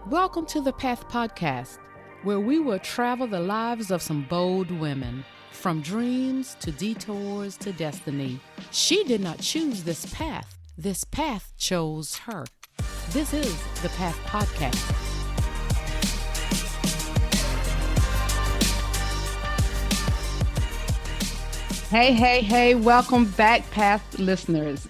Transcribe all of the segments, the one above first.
Welcome to the Path Podcast, where we will travel the lives of some bold women, from dreams to detours to destiny. She did not choose this path chose her. This is the Path Podcast. Hey, welcome back, Path listeners.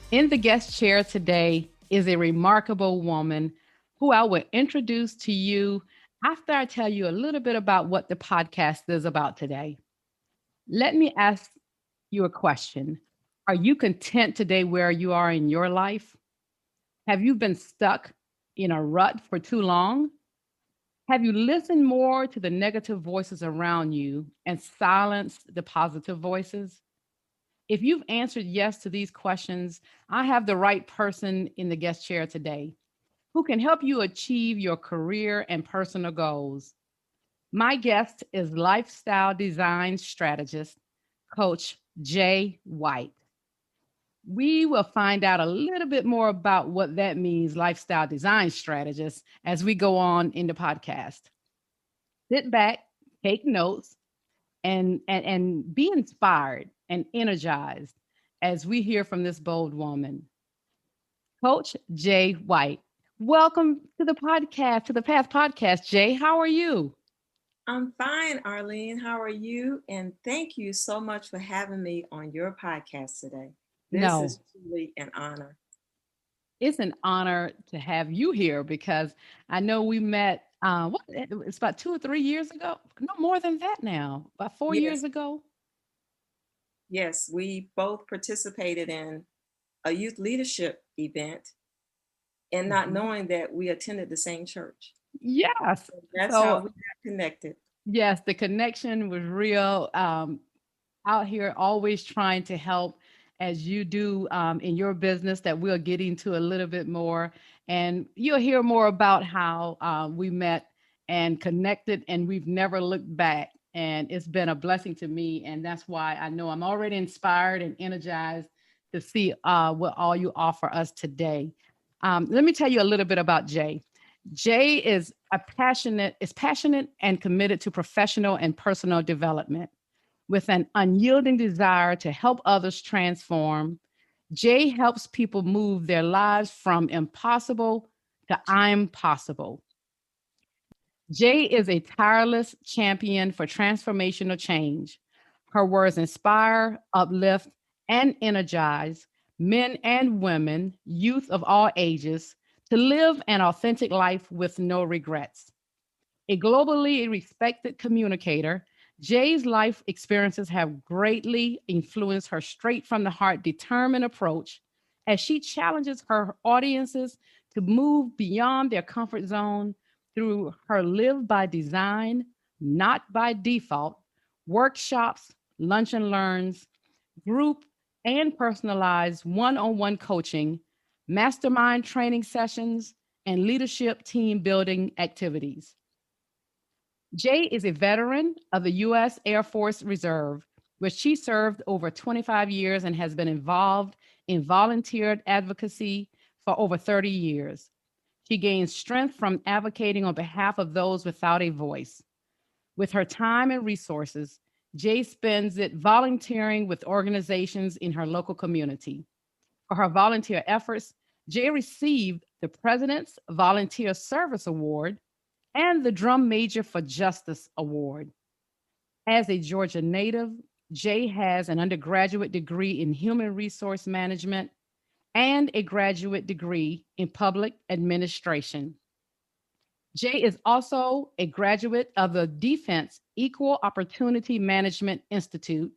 In the guest chair today is a remarkable woman who I will introduce to you after I tell you a little bit about what the podcast is about today. Let me ask you a question. Are you content today where you are in your life? Have you been stuck in a rut for too long? Have you listened more to the negative voices around you and silenced the positive voices? If you've answered yes to these questions, I have the right person in the guest chair today who can help you achieve your career and personal goals. My guest is lifestyle design strategist, Coach Jay White. We will find out a little bit more about what that means, lifestyle design strategist, as we go on in the podcast. Sit back, take notes, and be inspired and energized as we hear from this bold woman. Coach Jay White. Welcome to the podcast, to the Path Podcast. Jay, how are you? I'm fine, Arlene. How are you? And thank you so much for having me on your podcast today. This No, is truly an honor. it's an honor to have you here because I know we met, it's about 2 or 3 years ago. No more than that now, about 4 years Yes, ago. yes, we both participated in a youth leadership event and not Mhm. knowing that we attended the same church. Yes. So that's how So, we got connected. yes, the connection was real. Out here always trying to help as you do in your business that we'll get into a little bit more. And you'll hear more about how we met and connected, and we've never looked back. And it's been a blessing to me. And that's why I know I'm already inspired and energized to see what all you offer us today. Let me tell you a little bit about Jay. Jay is passionate and committed to professional and personal development. With an unyielding desire to help others transform, Jay helps people move their lives from impossible to I'm possible. Jay is a tireless champion for transformational change. Her words inspire, uplift, and energize men and women, youth of all ages, to live an authentic life with no regrets. A globally respected communicator, Jay's life experiences have greatly influenced her straight from the heart, determined approach as she challenges her audiences to move beyond their comfort zone through her Live by Design, Not by Default workshops, lunch and learns, group and personalized one on one coaching, mastermind training sessions, and leadership team building activities. Jay is a veteran of the U.S. Air Force Reserve, where she served over 25 years and has been involved in volunteer advocacy for over 30 years. She gains strength from advocating on behalf of those without a voice. With her time and resources, Jay spends it volunteering with organizations in her local community. For her volunteer efforts, Jay received the President's Volunteer Service Award and the Drum Major for Justice Award. As a Georgia native, Jay has an undergraduate degree in human resource management and a graduate degree in public administration. Jay is also a graduate of the Defense Equal Opportunity Management Institute,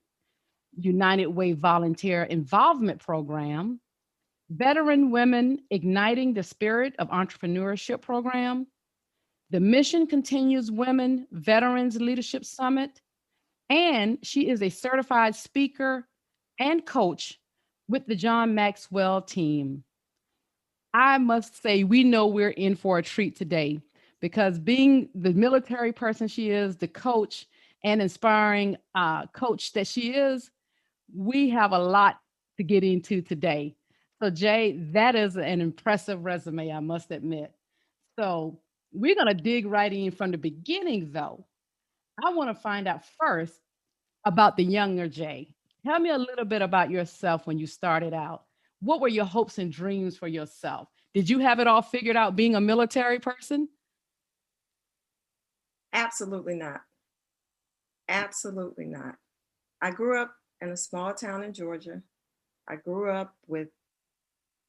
United Way Volunteer Involvement Program, Veteran Women Igniting the Spirit of Entrepreneurship Program, the Mission Continues Women Veterans Leadership Summit, and she is a certified speaker and coach with the John Maxwell team. I must say, we know we're in for a treat today because being the military person she is, the coach and inspiring coach that she is, we have a lot to get into today. So, Jay, that is an impressive resume, I must admit. So, We're going to dig right in from the beginning, though. I want to find out first about the younger Jay. Tell me a little bit about yourself when you started out. What were your hopes and dreams for yourself? Did you have it all figured out being a military person? Absolutely not. Absolutely not. I grew up in a small town in Georgia. I grew up with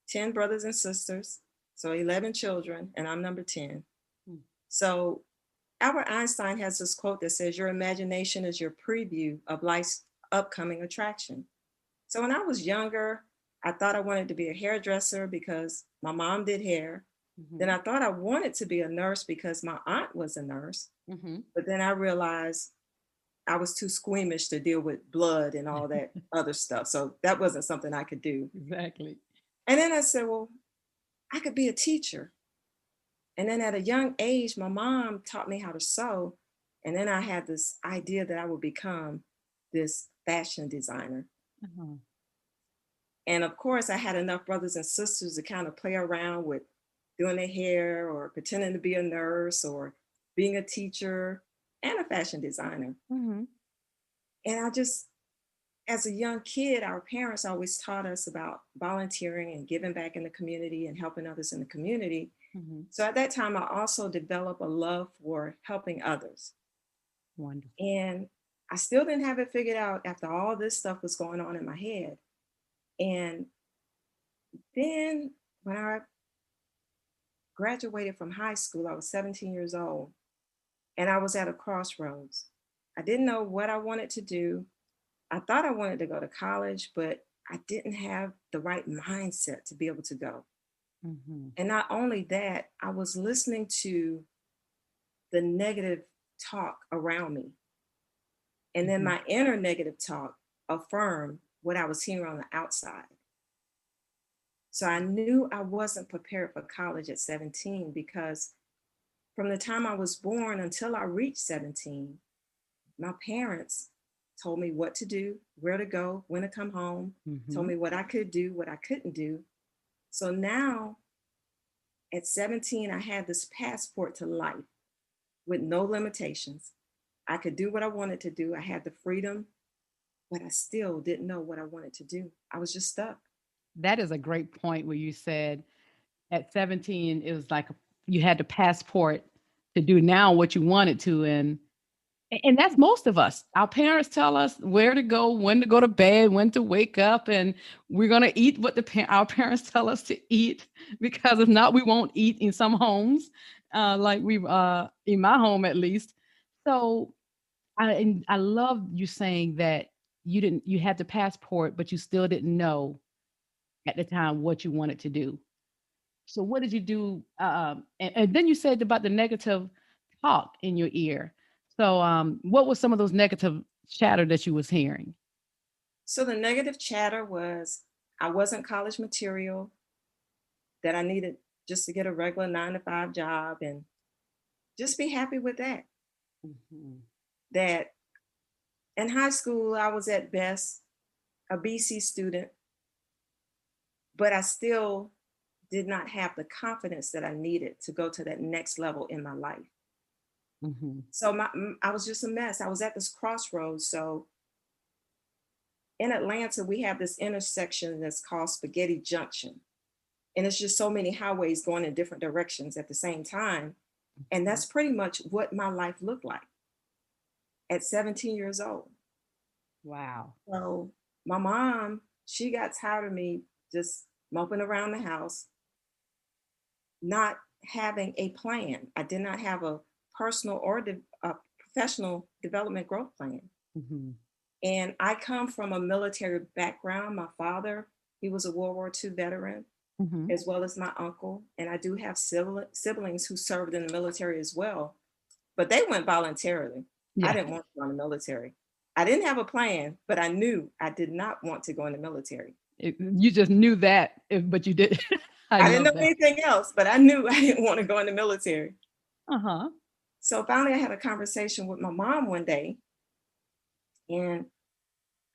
10 brothers and sisters, so 11 children, and I'm number 10. Mm. So Albert Einstein has this quote that says, "Your imagination is your preview of life's upcoming attraction." So when I was younger, I thought I wanted to be a hairdresser because my mom did hair. Then Mhm. I thought I wanted to be a nurse because my aunt was a nurse. Mhm. But then I realized I was too squeamish to deal with blood and all that other stuff. So that wasn't something I could do. Exactly. And then I said, well, I could be a teacher. And then at a young age, my mom taught me how to sew. And then I had this idea that I would become this fashion designer. Uh-huh. And of course, I had enough brothers and sisters to kind of play around with doing their hair or pretending to be a nurse or being a teacher and a fashion designer. Mhm. And I just, as a young kid, our parents always taught us about volunteering and giving back in the community and helping others in the community. Mhm. So at that time, I also developed a love for helping others. Wonderful. And I still didn't have it figured out after all this stuff was going on in my head. And then when I graduated from high school, I was 17 years old and I was at a crossroads. I didn't know what I wanted to do. I thought I wanted to go to college, but I didn't have the right mindset to be able to go. Mhm. And not only that, I was listening to the negative talk around me. And then Mhm. my inner negative talk affirmed what I was hearing on the outside. So I knew I wasn't prepared for college at 17 because from the time I was born until I reached 17, my parents told me what to do, where to go, when to come home, told Mhm. me what I could do, what I couldn't do. So now at 17, I had this passport to life with no limitations. I could do what I wanted to do. I had the freedom, but I still didn't know what I wanted to do. I was just stuck. That is a great point where you said at 17 it was like you had the passport to do now what you wanted to, and that's most of us. Our parents tell us where to go, when to go to bed, when to wake up, and we're going to eat what our parents tell us to eat, because if not we won't eat in some homes, like we in my home at least. So I love you saying that you had the passport but you still didn't know at the time what you wanted to do. So what did you do? And then you said about the negative talk in your ear. So what was some of those negative chatter that you was hearing? So the negative chatter was I wasn't college material, that I needed just to get a regular 9 to 5 job and just be happy with that. Mhm. That in high school, I was at best a BC student, but I still did not have the confidence that I needed to go to that next level in my life. Mhm. So I was just a mess. I was at this crossroads. So in Atlanta, we have this intersection that's called Spaghetti Junction. And it's just so many highways going in different directions at the same time. And Mhm. that's pretty much what my life looked like at 17 years old. Wow. So my mom, she got tired of me just moping around the house, not having a plan. I did not have a personal or a professional development growth plan. Mhm. And I come from a military background. My father, he was a World War II veteran, Mhm. as well as my uncle. And I do have siblings who served in the military as well, but they went voluntarily. I Yeah. didn't want to go in the military. I didn't have a plan, but I knew I did not want to go in the military. You just knew that, but you did. I I didn't know love that. anything else, but I knew I didn't want to go in the military. Uh huh. So finally, I had a conversation with my mom one day, and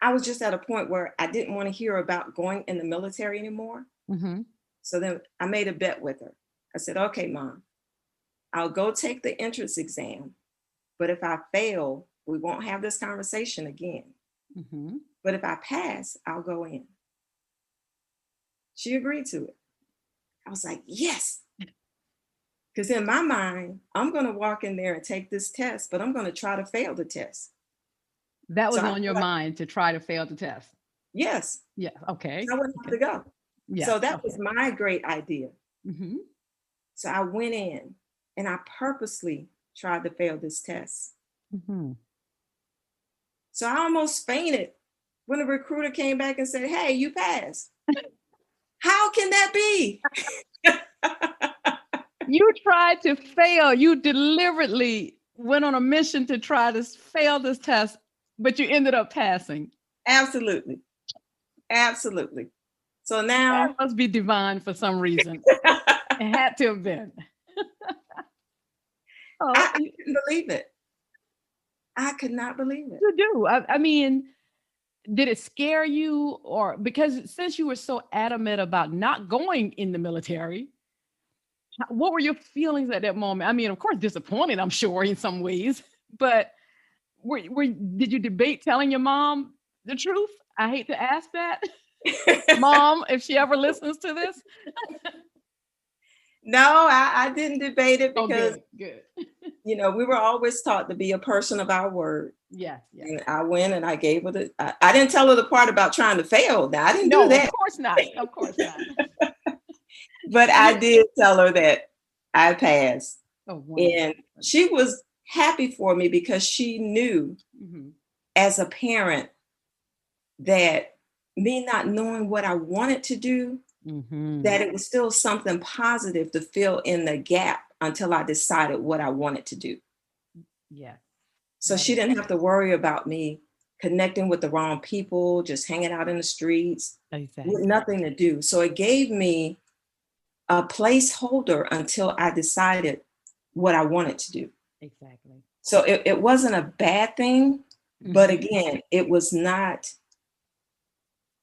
I was just at a point where I didn't want to hear about going in the military anymore. Mhm. So then I made a bet with her. I said, okay, mom, I'll go take the entrance exam, but if I fail, we won't have this conversation again. Mm-hmm. But if I pass, I'll go in. She agreed to it. I was like, yes. Because in my mind, I'm going to walk in there and take this test, but I'm going to try to fail the test. That So was I on feel your like, mind to try to fail the test. yes, Yeah. Okay. I wouldn't have Okay. to go. Yeah. So that Okay. was my great idea. Mm-hmm. So I went in and I purposely tried to fail this test. Mm-hmm. So I almost fainted when the recruiter came back and said, hey, you passed. How can that be? You tried to fail. You deliberately went on a mission to try to fail this test, but you ended up passing. Absolutely. Absolutely. So That now must be divine for some reason. It had to have been. Oh, I couldn't believe it. I could not believe it. you do. I mean, did it scare you, or because since you were so adamant about not going in the military, what were your feelings at that moment? I mean, of course, disappointed, I'm sure, in some ways, but did you debate telling your mom the truth? I hate to ask that. Mom, if she ever listens to this. No, I didn't debate it Oh, because, good, good. we were always taught to be a person of our word. Yes, yes. And I went and I gave her I didn't tell her the part about trying to fail. Now, I didn't do No, of that. course not. Of course not. But And I did tell her that I passed. oh, wonderful. And she was happy for me because she knew Mm-hmm. as a parent that me not knowing what I wanted to do, Mm-hmm. that it was still something positive to fill in the gap until I decided what I wanted to do. Yes, So that she is didn't have to worry about me connecting with the wrong people, just hanging out in the streets with exactly. nothing to do. So it gave me a placeholder until I decided what I wanted to do. Exactly. So it wasn't a bad thing, but Mm-hmm. again, it was not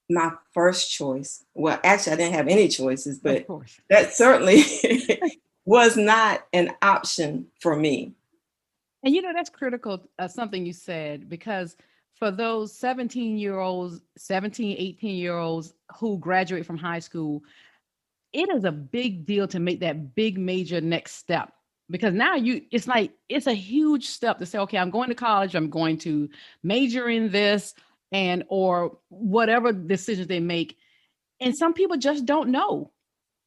my first choice. Well, actually, I didn't have any choices, Of but course. that certainly was not an option for me. And that's critical, something you said, because for those 17-year-olds, 17, 18-year-olds who graduate from high school, it is a big deal to make that big major next step. Because now it's like, it's a huge step to say, okay, I'm going to college, I'm going to major in this, and or whatever decisions they make. And some people just don't know.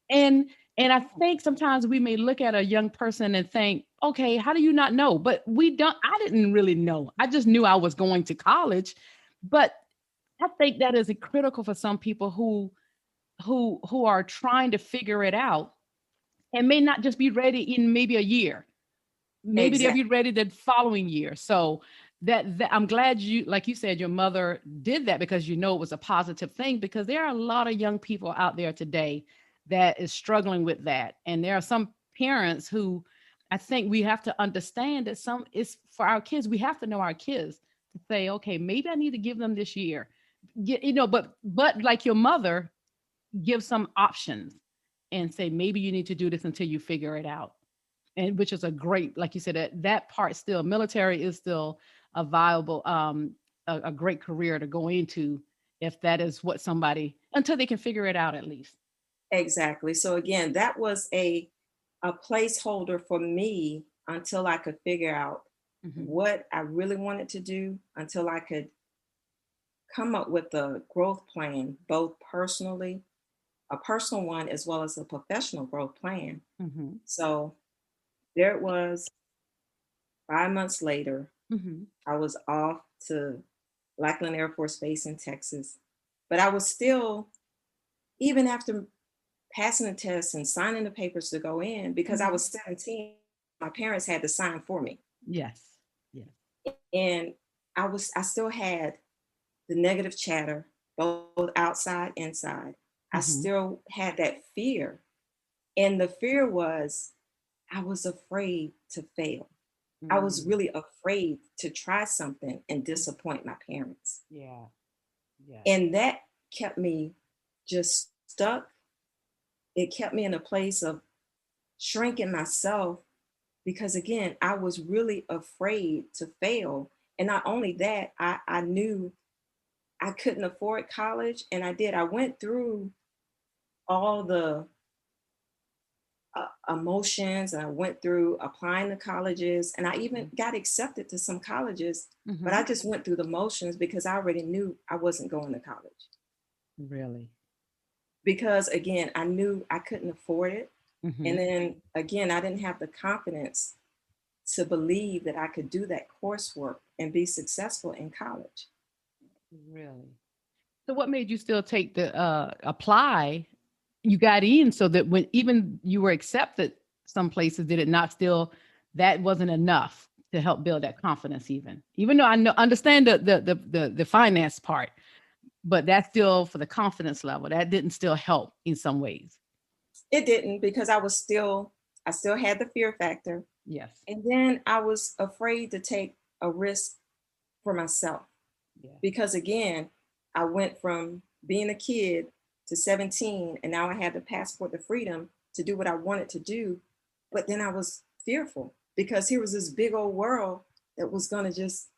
And I think sometimes we may look at a young person and think, okay, how do you not know? But I didn't really know. I just knew I was going to college. But I think that is critical for some people who are trying to figure it out and may not just be ready in maybe a year. Maybe they'll Exactly. be ready the following year. So that I'm glad you, like you said, your mother did that, because it was a positive thing, because there are a lot of young people out there today that is struggling with that. And there are some parents who, I think we have to understand that some is for our kids. We have to know our kids to say, okay, maybe I need to give them this year. But like your mother, give some options and say, maybe you need to do this until you figure it out. And which is a great, like you said, that part, still military is still a viable, a great career to go into, if that is what somebody, until they can figure it out at least. Exactly. So again, that was a placeholder for me until I could figure out Hmm. what I really wanted to do, until I could come up with a growth plan, both personally, a personal one, as well as a professional growth plan. Hmm. So there it was. 5 months later, Hmm. I was off to Lackland Air Force Base in Texas. But I was still, even after passing the test and signing the papers to go in, because I Hmm. was 17, my parents had to sign for me. Yes. Yes. And I still had the negative chatter, both outside, inside. I Hmm. still had that fear. And the fear was I was afraid to fail. I was Mm. really afraid to try something and disappoint my parents. Yeah. Yeah. And that kept me just stuck. It kept me in a place of shrinking myself because again, I was really afraid to fail. And not only that, I knew I couldn't afford college. And I did. I went through all the emotions, and I went through applying to colleges, and I even got accepted to some colleges, but Mm-hmm. I just went through the motions because I already knew I wasn't going to college. Really? Because again, I knew I couldn't afford it. Mm-hmm. And then again, I didn't have the confidence to believe that I could do that coursework and be successful in college. Really? So what made you still take the apply? You got in so that when even you were accepted some places, did it not still that wasn't enough to help build that confidence even though I know understand the finance part, but that's still for the confidence level. That didn't still help in some ways. It didn't, because I still had the fear factor. Yes. And then I was afraid to take a risk for myself. Yeah. Because again, I went from being a kid to 17, and now I had the passport to freedom to do what I wanted to do. But then I was fearful because here was this big old world that was going to just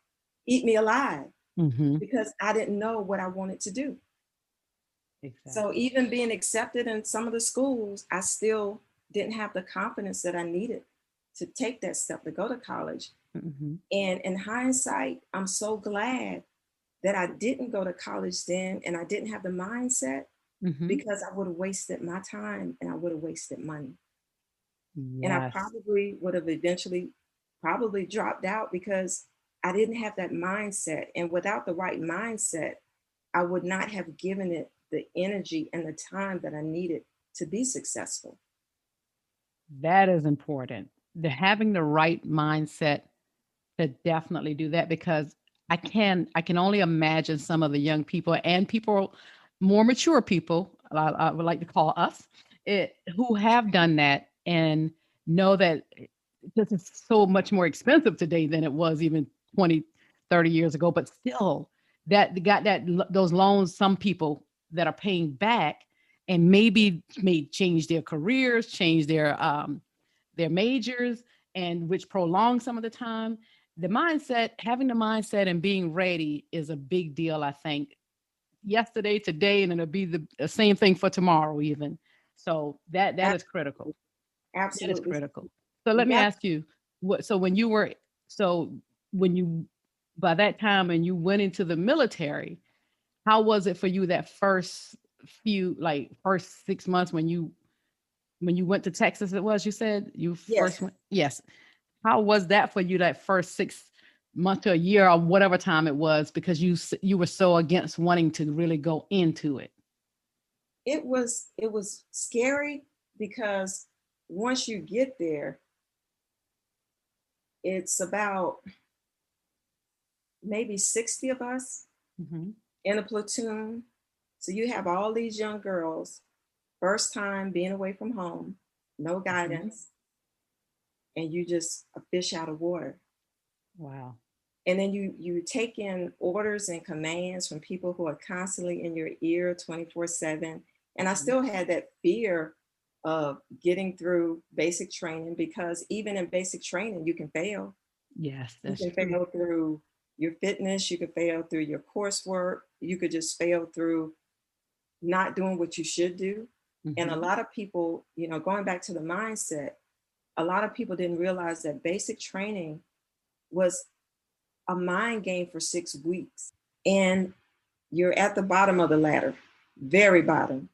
eat me alive Mm-hmm. because I didn't know what I wanted to do. So Exactly. even being accepted in some of the schools, I still didn't have the confidence that I needed to take that step to go to college. Mm-hmm. And in hindsight, I'm so glad that I didn't go to college then and I didn't have the mindset, Mm-hmm. because I would have wasted my time and I would have wasted money. And I Yes. probably would have eventually probably dropped out because I didn't have that mindset. And without the right mindset, I would not have given it the energy and the time that I needed to be successful. That is important. The having the right mindset to definitely do that because I can only imagine some of the young people and people more mature people I would like to call us who have done that and know that this is so much more expensive today than it was even 20, 30 years ago, but still that got those loans, some people that are paying back and maybe may change their careers, change their majors, and which prolong some of the time. The mindset, having the mindset and being ready is a big deal, I think. Yesterday, today, and it'll be the same thing for tomorrow, even. So that is critical. Absolutely. That is Absolutely. critical. So You let me got ask you, what so when you were so when you by that time and you went into the military, how was it for you that first few like first 6 months when you went to Texas, it was you said you first yes. went? Yes. How was that for you that first 6 months to a year or whatever time it was because you were so against wanting to really go into it? It was scary because once you get there, it's about maybe 60 of us Mm-hmm. in a platoon. So you have all these young girls, first time being away from home, no Mm-hmm. guidance, and you just a fish out of water. Wow. And then you take in orders and commands from people who are constantly in your ear 24/7. And I Mm-hmm. still had that fear of getting through basic training, because even in basic training, you can fail. Yes, You that's can true. fail through your fitness, you could fail through your coursework, you could just fail through not doing what you should do. And a Mm-hmm. lot of people, going back to the mindset, a lot of people didn't realize that basic training was a mind game for 6 weeks. And you're at the bottom of the ladder, very bottom.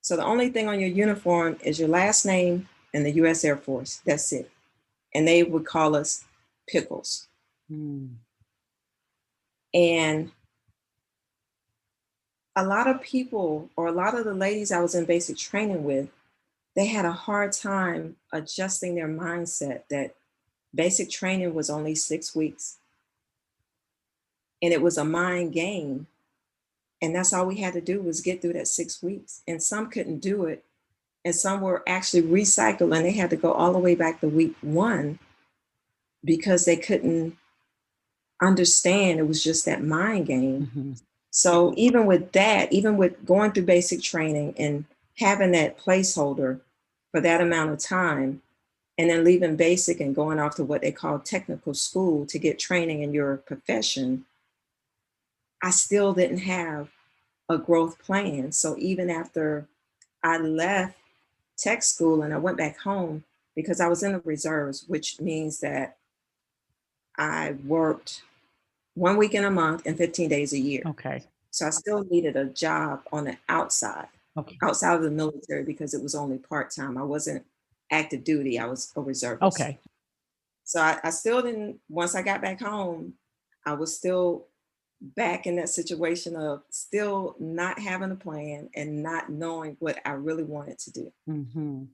So the only thing on your uniform is your last name and the US Air Force. That's it. And they would call us pickles. Mm. And a lot of people, or a lot of the ladies I was in basic training with, they had a hard time adjusting their mindset that basic training was only 6 weeks and it was a mind game. And that's all we had to do was get through that 6 weeks. And some couldn't do it. And some were actually recycled and they had to go all the way back to week one because they couldn't understand. It was just that mind game. Mm-hmm. So even with that, even with going through basic training and having that placeholder for that amount of time, and then leaving basic and going off to what they call technical school to get training in your profession, I still didn't have a growth plan. So even after I left tech school and I went back home, because I was in the reserves, which means that I worked 1 week in a month and 15 days a year. Okay. So I still needed a job on the outside, Okay. outside of the military, because it was only part-time. I wasn't active duty, I was a reservist. Okay. So I still didn't, once I got back home, I was still back in that situation of still not having a plan and not knowing what I really wanted to do. Mm-hmm.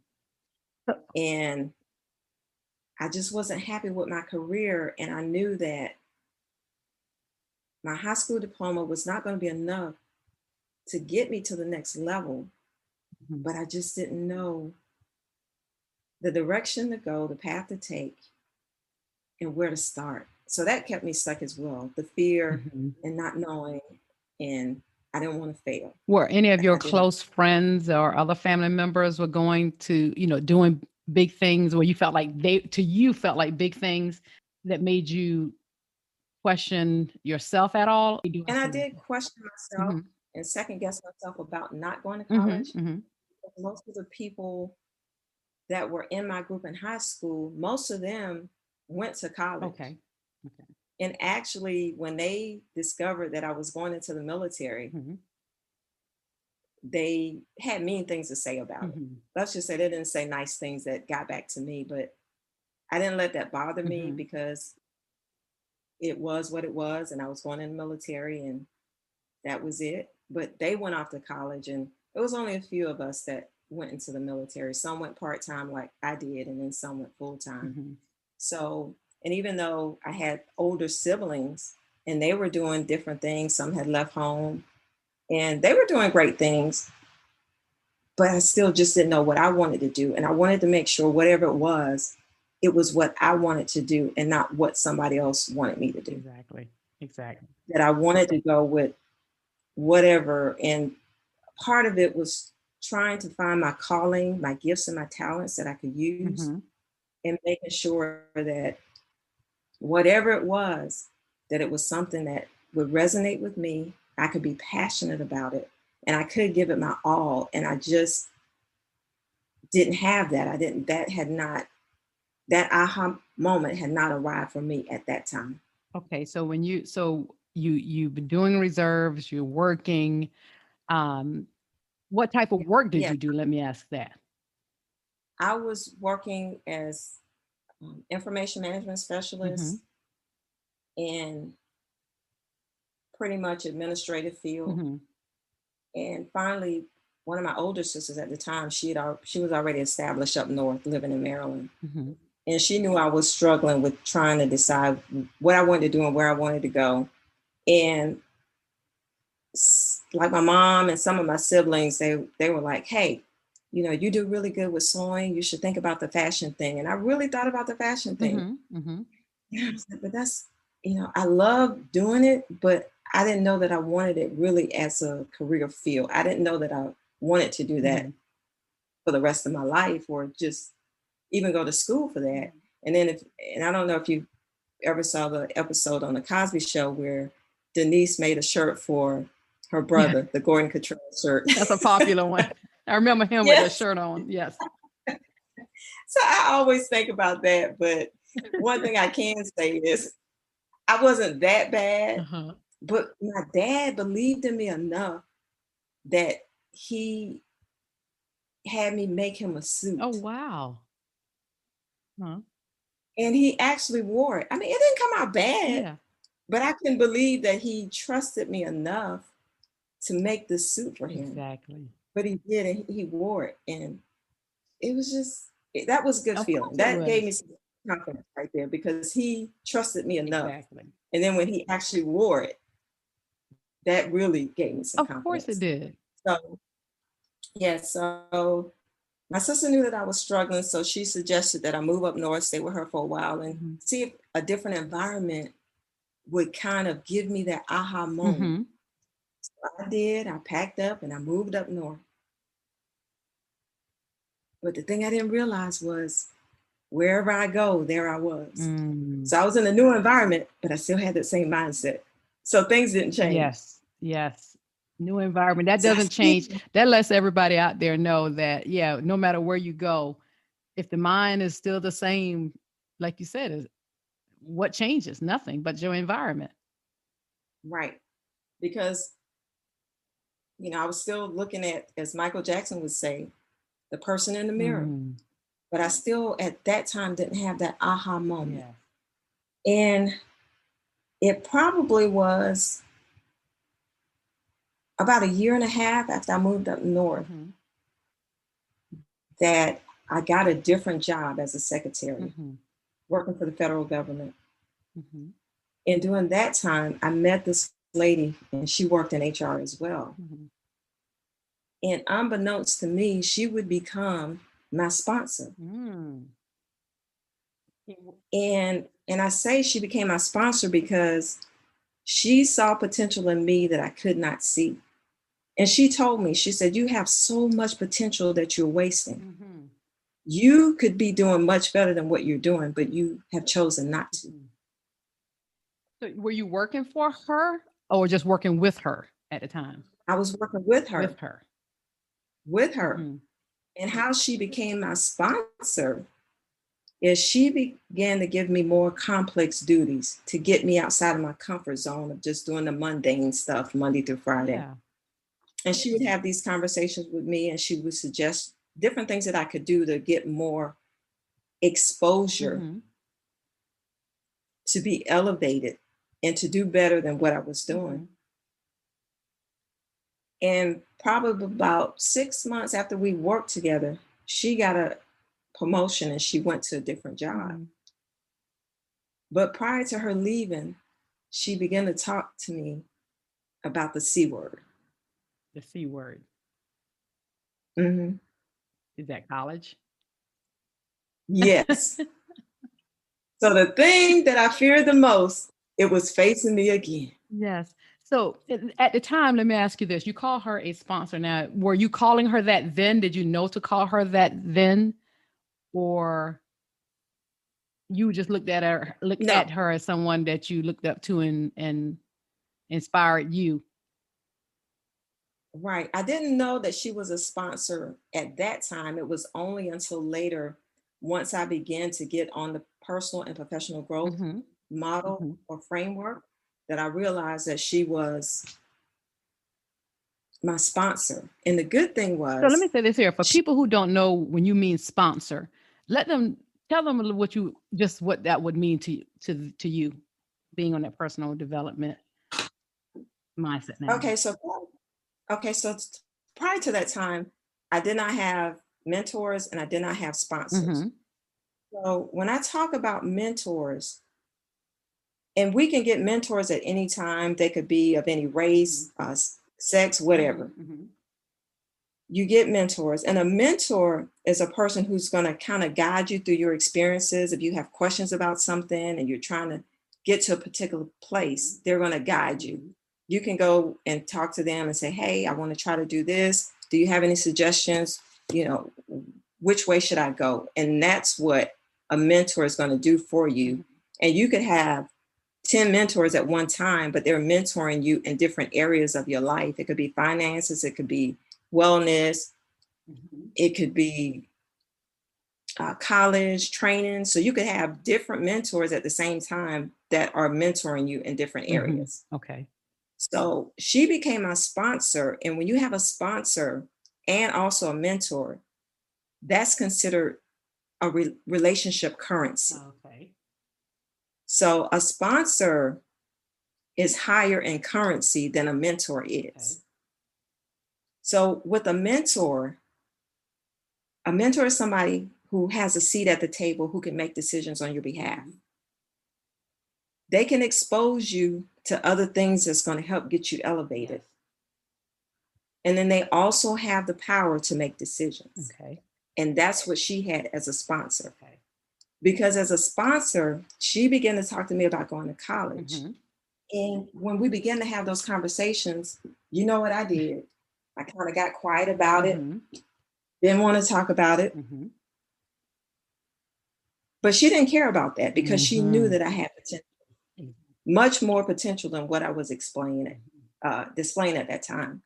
And I just wasn't happy with my career. And I knew that my high school diploma was not going to be enough to get me to the next level, Mm-hmm. but I just didn't know the direction to go, the path to take, and where to start. So that kept me stuck as well. The fear Mm-hmm. and not knowing, and I didn't want to fail. Were any of your I didn't. close friends or other family members were going to, doing big things where you felt like felt like big things that made you question yourself at all? And I did question myself Mm-hmm. and second guess myself about not going to Mm-hmm. college. Mm-hmm. Most of the people that were in my group in high school, most of them went to college. Okay. Okay. And actually, when they discovered that I was going into the military, Mm-hmm. they had mean things to say about it. Mm-hmm. Let's just say they didn't say nice things that got back to me, but I didn't let that bother me Mm-hmm. because it was what it was. And I was going in the military and that was it. But they went off to college, and it was only a few of us that went into the military. Some went part-time like I did, and then some went full-time. Mm-hmm. So, and even though I had older siblings and they were doing different things, some had left home and they were doing great things, but I still just didn't know what I wanted to do. And I wanted to make sure whatever it was what I wanted to do and not what somebody else wanted me to do. Exactly. Exactly. That I wanted to go with whatever. And part of it was trying to find my calling, my gifts and my talents that I could use, Mm-hmm. and making sure that whatever it was, that it was something that would resonate with me. I could be passionate about it and I could give it my all. And I just didn't have that. That aha moment had not arrived for me at that time. Okay. So you've been doing reserves, you're working. What type of work did Yeah, you do? Let me ask that. I was working as information management Mm-hmm. specialist in pretty much administrative field. Mm-hmm. And finally, one of my older sisters at the time, she was already established up north, living in Maryland. Mm-hmm. And she knew I was struggling with trying to decide what I wanted to do and where I wanted to go. And like my mom and some of my siblings, they were like, hey, you do really good with sewing. You should think about the fashion thing. And I really thought about the fashion thing. Mm-hmm. Mm-hmm. Yeah, I was like, but that's, I love doing it, but I didn't know that I wanted it really as a career field. I didn't know that I wanted to do that Mm-hmm. for the rest of my life or just even go to school for that. And then and I don't know if you ever saw the episode on the Cosby Show where Denise made a shirt for her Yeah, brother, the Gordon Cottrell shirt. that's a popular one. I remember him with that Yes. shirt on. Yes. So I always think about that. But one thing I can say is I wasn't that bad, Uh-huh. but my dad believed in me enough that he had me make him a Oh, suit. wow. Huh. And he actually wore it. I mean, it didn't come out bad, Yeah, but I couldn't believe that he trusted me enough to make this suit for him. exactly. But he did, and he wore it. And it was just, that was a good Of feeling. course it That gave me was. some confidence right there because he trusted me enough. Exactly. And then when he actually wore it, that really gave me some Of course it confidence. did. So, yeah, so my sister knew that I was struggling. So she suggested that I move up north, stay with her for a while, and Mm-hmm. see if a different environment would kind of give me that aha moment. Mm-hmm. So I did. I packed up and I moved up north. But the thing I didn't realize was wherever I go, there I was. Mm. So I was in a new environment, but I still had that same mindset. So things didn't change. Yes, yes. New environment. That So I doesn't change. still, That lets everybody out there know that, yeah, no matter where you go, if the mind is still the same, like you said, is what changes? Nothing but your environment. right. Because, I was still looking at, as Michael Jackson would say, the person in the mirror. Mm. But I still, at that time, didn't have that aha moment. Yeah. And it probably was about a year and a half after I moved up north Mm-hmm. that I got a different job as a secretary, Mm-hmm. working for the federal government. Mm-hmm. And during that time, I met this lady, and she worked in HR as well. Mm-hmm. And unbeknownst to me, she would become my sponsor. Mm. And I say she became my sponsor because she saw potential in me that I could not see. And she told me, she said, "You have so much potential that you're wasting. Mm-hmm. You could be doing much better than what you're doing, but you have chosen not to." Mm-hmm. So were you working for her or just working with her at the time? I was working With her. with her. Mm-hmm. And how she became my sponsor is she began to give me more complex duties to get me outside of my comfort zone of just doing the mundane stuff Monday through Friday. Yeah. And she would have these conversations with me, and she would suggest different things that I could do to get more exposure, Mm-hmm. to be elevated, and to do better than what I was Mm-hmm. doing. And probably about 6 months after we worked together, she got a promotion and she went to a different job. Mm-hmm. But prior to her leaving, she began to talk to me about the C word. The C word. Hmm. Is that college? Yes. So the thing that I feared the most, it was facing me again. Yes. So at the time, let me ask you this. You call her a sponsor. Now, were you calling her that then? Did you know to call her that then? Or you just looked No, at her as someone that you looked up to and inspired you? right. I didn't know that she was a sponsor at that time. It was only until later, once I began to get on the personal and professional growth Mm-hmm. model Mm-hmm. or framework, that I realized that she was my sponsor. And the good thing So let me was, say this here. For she, people who don't know when you mean sponsor, let them tell them what that would mean to you being on that personal development mindset now. okay, so prior to that time, I did not have mentors and I did not have sponsors. Mm-hmm. So when I talk about mentors, and we can get mentors at any time, they could be of any race, sex, whatever. Mm-hmm. Mm-hmm. You get mentors, and a mentor is a person who's going to kind of guide you through your experiences. If you have questions about something and you're trying to get to a particular place, they're going to guide you. You can go and talk to them and say, "Hey, I want to try to do this. Do you have any suggestions? You know, which way should I go?" And that's what a mentor is going to do for Mm-hmm. you. And you could have 10 mentors at one time, but they're mentoring you in different areas of your life. It could be finances, it could be wellness, Mm-hmm. it could be college training. So you could have different mentors at the same time that are mentoring you in different Mm-hmm. areas. Okay. So she became my sponsor. And when you have a sponsor and also a mentor, that's considered a relationship currency. Okay. So a sponsor is higher in currency than a mentor Okay. is. So with a mentor is somebody who has a seat at the table who can make decisions on your behalf. Mm-hmm. They can expose you to other things that's going to help get you elevated. Yes. And then they also have the power to make decisions. Okay. And that's what she had as a sponsor. Okay. Because as a sponsor, she began to talk to me about going to college. Mm-hmm. And when we began to have those conversations, you know what I did? I kind of got quiet about it, Mm-hmm. didn't want to talk about it. Mm-hmm. But she didn't care about that because she knew Mm-hmm. that I had potential, much more potential than what I was explaining, displaying at that time.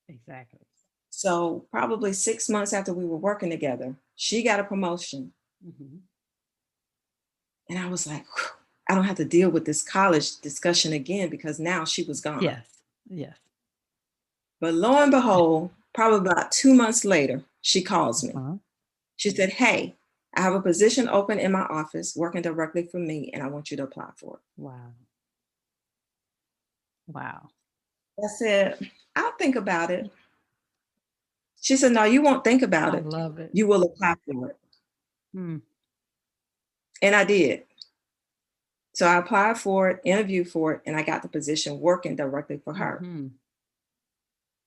Exactly. So probably 6 months after we were working together, she got a promotion. Mm-hmm. And I was like, "Whew, I don't have to deal with this college discussion again because now she was gone." Yes. Yes. But lo and behold, probably about 2 months later, she calls me. Uh-huh. She said, "Hey, I have a position open in my office working directly for me, and I want you to apply for Wow. Wow. it." I said, "I'll think about it." She said, "No, you won't think about I it. love it. You will apply for it." Mm. And I did. So I applied for it, interviewed for it, and I got the position working directly for her. Mm-hmm.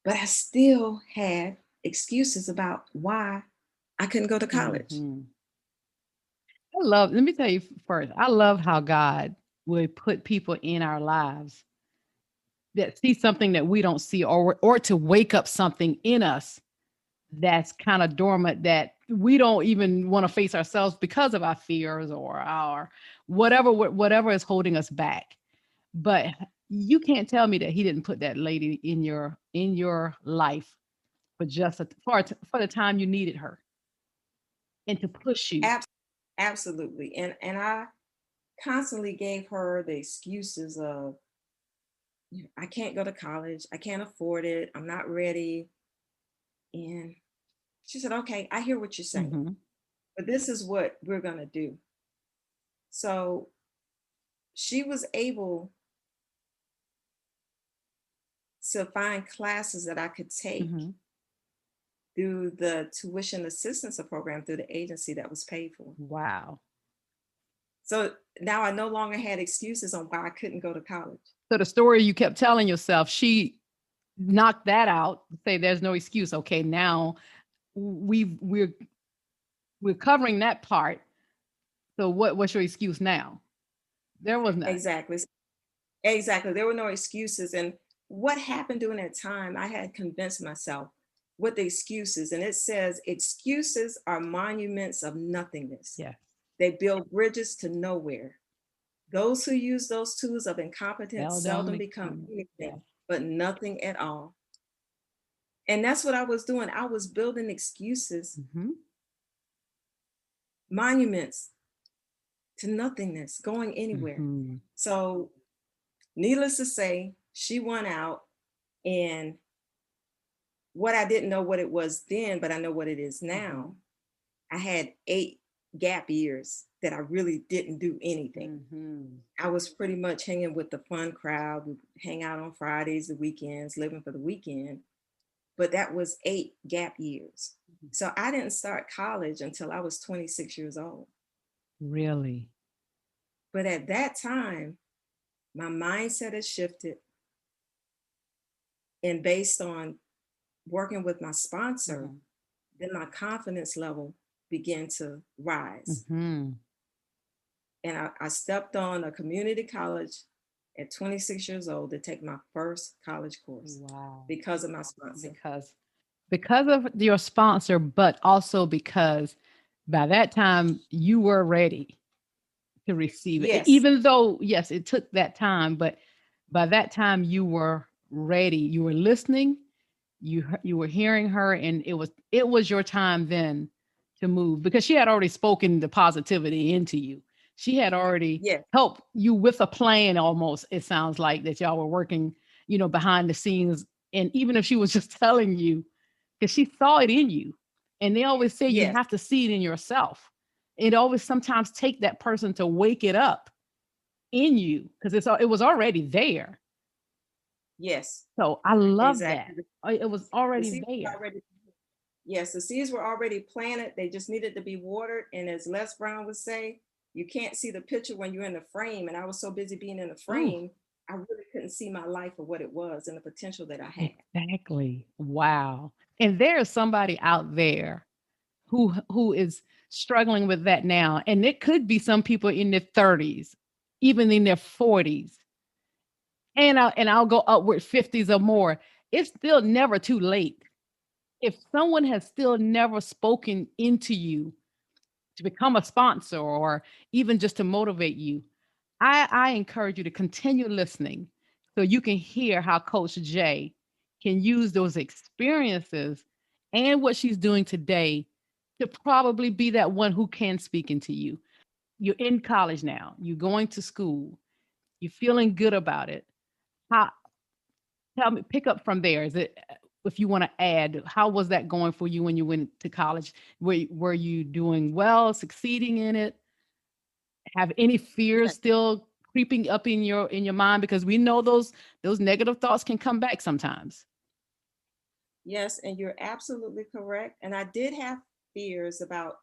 But I still had excuses about why I couldn't go to college. Mm-hmm. Let me tell you first, I love how God would put people in our lives that see something that we don't see, or to wake up something in us that's kind of dormant, that we don't even want to face ourselves because of our fears or our whatever is holding us back. But you can't tell me that he didn't put that lady in your life for just for the time you needed her, and to push you. Ab- Absolutely. And I constantly gave her the excuses of, I can't go to college, I can't afford it, I'm not ready. And she said, "Okay, I hear what you're saying, Hmm. but this is what we're going to do." So she was able to find classes that I could take Hmm. through the tuition assistance program through the agency that was paid for. Wow. So now I no longer had excuses on why I couldn't go to college. So the story you kept telling yourself, she knocked that out. Say there's no excuse. Okay, now we're covering that part. So what's your excuse now? There was none. Exactly. Exactly. There were no excuses. And what happened during that time, I had convinced myself with the excuses. And it says excuses are monuments of nothingness. Yes. They build bridges to nowhere. Those who use those tools of incompetence Seldom seldom become become. Yes. anything but nothing at all. And that's what I was doing. I was building excuses, Hmm. monuments to nothingness, going anywhere. Hmm. So, needless to say, she won out. And what I didn't know what it was then, but I know what it is Hmm. now. I had 8 gap years that I really didn't do anything. Hmm. I was pretty much hanging with the fun crowd. We hang out on Fridays, the weekends, living for the weekend. But that was 8 gap years. So I didn't start college until I was 26 years old. Really. But at that time, my mindset has shifted. And based on working with my sponsor, Hmm. then my confidence level began to rise. Hmm. And I stepped on a community college at 26 years old to take my first college course Wow. because of my sponsor. Because of your sponsor, but also because by that time you were ready to receive it. Yes, Even though, yes, it took that time, but by that time you were ready. You were listening. You were hearing her, and it was your time then to move, because she had already spoken the positivity into you. She had already yes, helped you with a plan. Almost, it sounds like that y'all were working, behind the scenes. And even if she was just telling you, because she saw it in you. And they always say you yes, have to see it in yourself. It always sometimes take that person to wake it up in you, because it was already there. yes, So I love that. exactly. It was The already seeds were there. already, yes, the seeds were already planted. They just needed to be watered. And as Les Brown would say, you can't see the picture when you're in the frame. And I was so busy being in the Ooh, frame, I really couldn't see my life for what it was and the potential that I had. exactly. Wow. And there's somebody out there who is struggling with that now. And it could be some people in their 30s, even in their 40s. And I'll go upward 50s or more. It's still never too late. If someone has still never spoken into you to become a sponsor or even just to motivate you, I encourage you to continue listening so you can hear how Coach Jay can use those experiences and what she's doing today to probably be that one who can speak into you. You're in college now, you're going to school, you're feeling good about it. How, tell me, pick up from there. Is it, if you want to add, how was that going for you when you went to college? Were you doing well, succeeding in it? Have any fears still creeping up in your mind? Because we know those negative thoughts can come back sometimes. Yes, and you're absolutely correct. And I did have fears about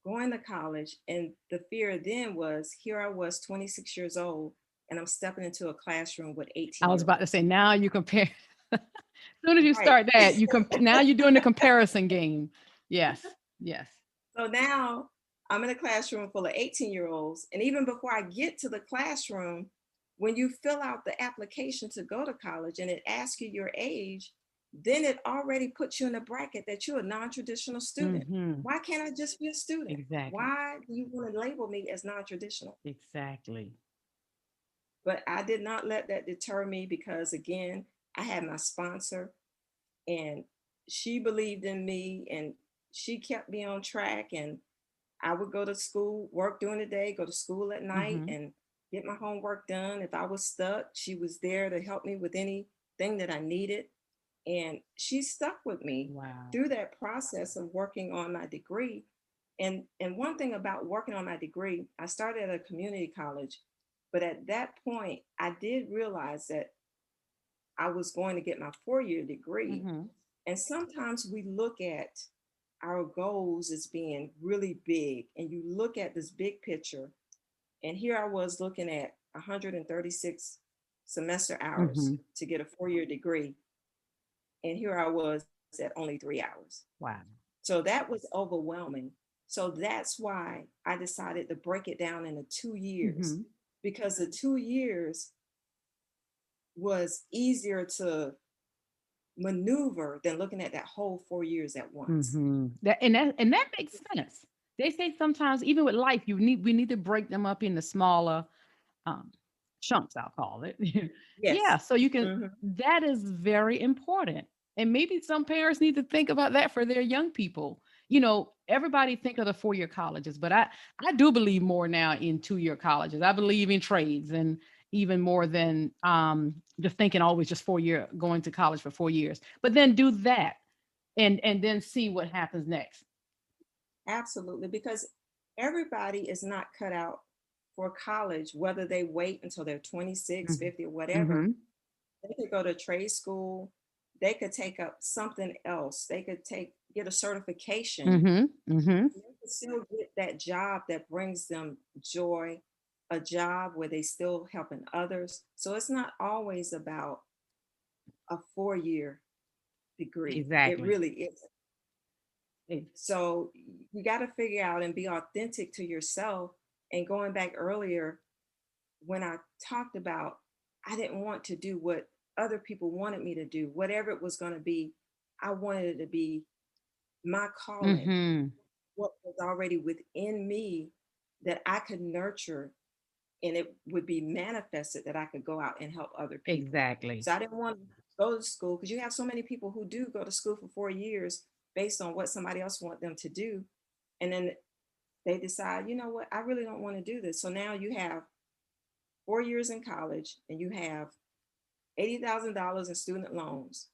going to college. And the fear then was here I was 26 years old and I'm stepping into a classroom with I 18 was year about to say, olds. now you compare. As soon as you Right. start that, now you're doing the comparison game. Yes, yes. So now I'm in a classroom full of 18-year olds. And even before I get to the classroom, when you fill out the application to go to college and it asks you your age, then it already puts you in a bracket that you're a non-traditional student. Hmm. Why can't I just be a student? Exactly. Why do you want to label me as non-traditional? Exactly. But I did not let that deter me because, again, I had my sponsor and she believed in me and she kept me on track. And I would go to school, work during the day, go to school at night, Hmm. and get my homework done. If I was stuck, she was there to help me with anything that I needed. And she stuck with me Wow. through that process of working on my degree. And one thing about working on my degree, I started at a community college, but at that point, I did realize that I was going to get my 4 year degree. Hmm. And sometimes we look at our goals as being really big, and you look at this big picture. And here I was looking at 136 semester hours Hmm. to get a 4 year degree. And here I was at only 3 hours. Wow. So that was overwhelming. So that's why I decided to break it down into 2 years, Hmm. because the 2 years was easier to maneuver than looking at that whole 4 years at once. That makes sense. They say sometimes even with life, we need to break them up into smaller um, chunks, I'll call it. Yeah, Yes. so you can. Hmm. That is very important, and maybe some parents need to think about that for their young people. Everybody think of the 4 year colleges, but I do believe more now in 2 year colleges. I believe in trades and even more than just thinking always just 4 year going to college for 4 years. But then do that and then see what happens next. Absolutely. Because everybody is not cut out for college, whether they wait until they're 26, Mhm. 50, or whatever. Mhm. They could go to trade school. They could take up something else. They could get a certification. Mhm. Mhm. They could still get that job that brings them joy, a job where they still helping others. So it's not always about a 4 year degree. It Exactly. really is. Ex- So you got to figure out and be authentic to yourself. And going back earlier, when I talked about, I didn't want to do what other people wanted me to do, whatever it was going to be. I wanted it to be my calling, Mhm. what was already within me that I could nurture, and it would be manifested that I could go out and help other people. Exactly. So I didn't want to go to school, because you have so many people who do go to school for 4 years based on what somebody else want them to do. And then they decide, you know what, I really don't want to do this. So now you have 4 years in college and you have $80,000 in student loans,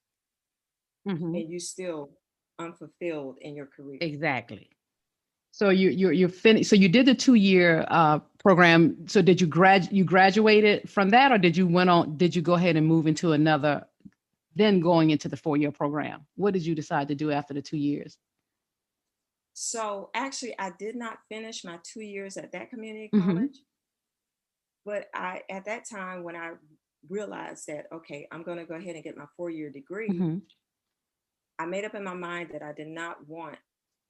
Mhm. and you still unfulfilled in your career. Exactly. So you're finished. So you did the 2 year program. So did you graduated from that, or did you go ahead and move into another, then going into the 4 year program? What did you decide to do after the 2 years? So actually, I did not finish my 2 years at that community Mhm. college, but I, at that time, when I realized that, okay, I'm going to go ahead and get my 4 year degree, Mhm. I made up in my mind that I did not want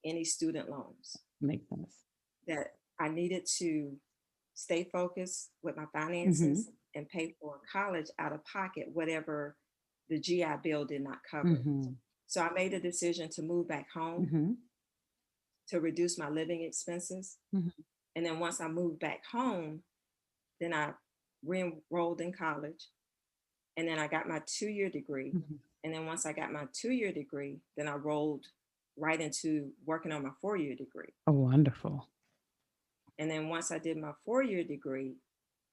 any student loans, Makes sense. that I needed to stay focused with my Mhm. finances and pay for college out of pocket, whatever the GI Bill did not cover. Mhm. So I made a decision to move back home. Mhm. to reduce my living expenses. Mhm. And then once I moved back home, then I re-enrolled in college. And then I got my 2-year degree. Mhm. And then once I got my 2-year degree, then I rolled right into working on my 4-year degree. Oh, wonderful. And then once I did my 4-year degree,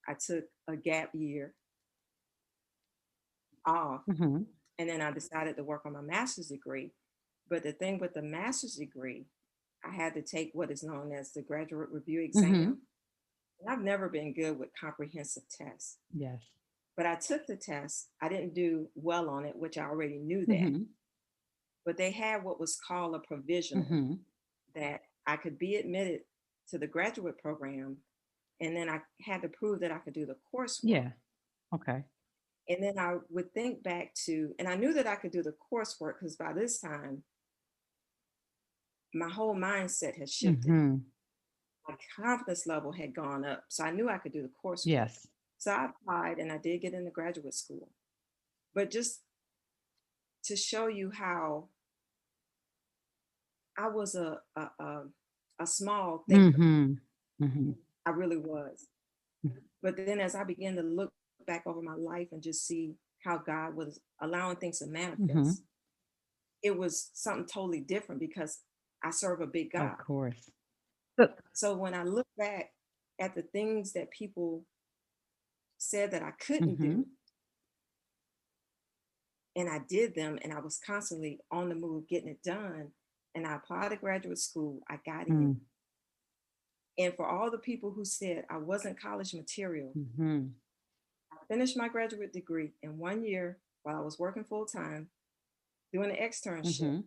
I took a gap year off. Mhm. And then I decided to work on my master's degree. But the thing with the master's degree, I had to take what is known as the graduate review Mhm. exam. And I've never been good with comprehensive tests, Yes. but I took the test. I didn't do well on it, which I already knew that. Mhm. But they had what was called a provisional, Mhm. that I could be admitted to the graduate program. And then I had to prove that I could do the coursework. Yeah. Okay. And then I would think back to, and I knew that I could do the coursework because by this time, my whole mindset had shifted. Mhm. My confidence level had gone up. So I knew I could do the coursework. Yes. So I applied and I did get into graduate school. But just to show you how I was a small thinker, Mhm. Mhm. I really was. Mhm. But then as I began to look back over my life and just see how God was allowing things to Mhm. manifest, it was something totally different because I serve a big Of God. course. So So when I look back at the things that people said that I couldn't do, mhm. and I did them, and I was constantly on the move getting it done, and I applied to graduate school, I got in. Mm. And for all the people who said I wasn't college material, Mhm. I finished my graduate degree in 1 year while I was working full time, doing an externship, Mhm.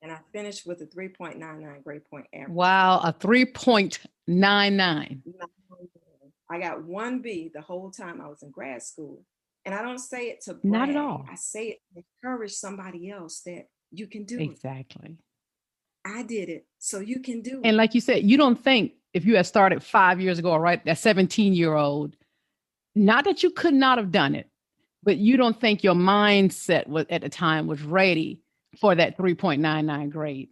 and I finished with a 3.99 grade point average. Wow, a 3.99. I got 1B the whole time I was in grad school. And I don't say it to Not at brag, all. I say it to encourage somebody else that you can do it. Exactly. I did it, so you can do And it. like you said, you don't think if you had started 5 years ago, right, that 17-year-old, not that you could not have done it, but you don't think your mindset was at the time was ready for that 3.99 grade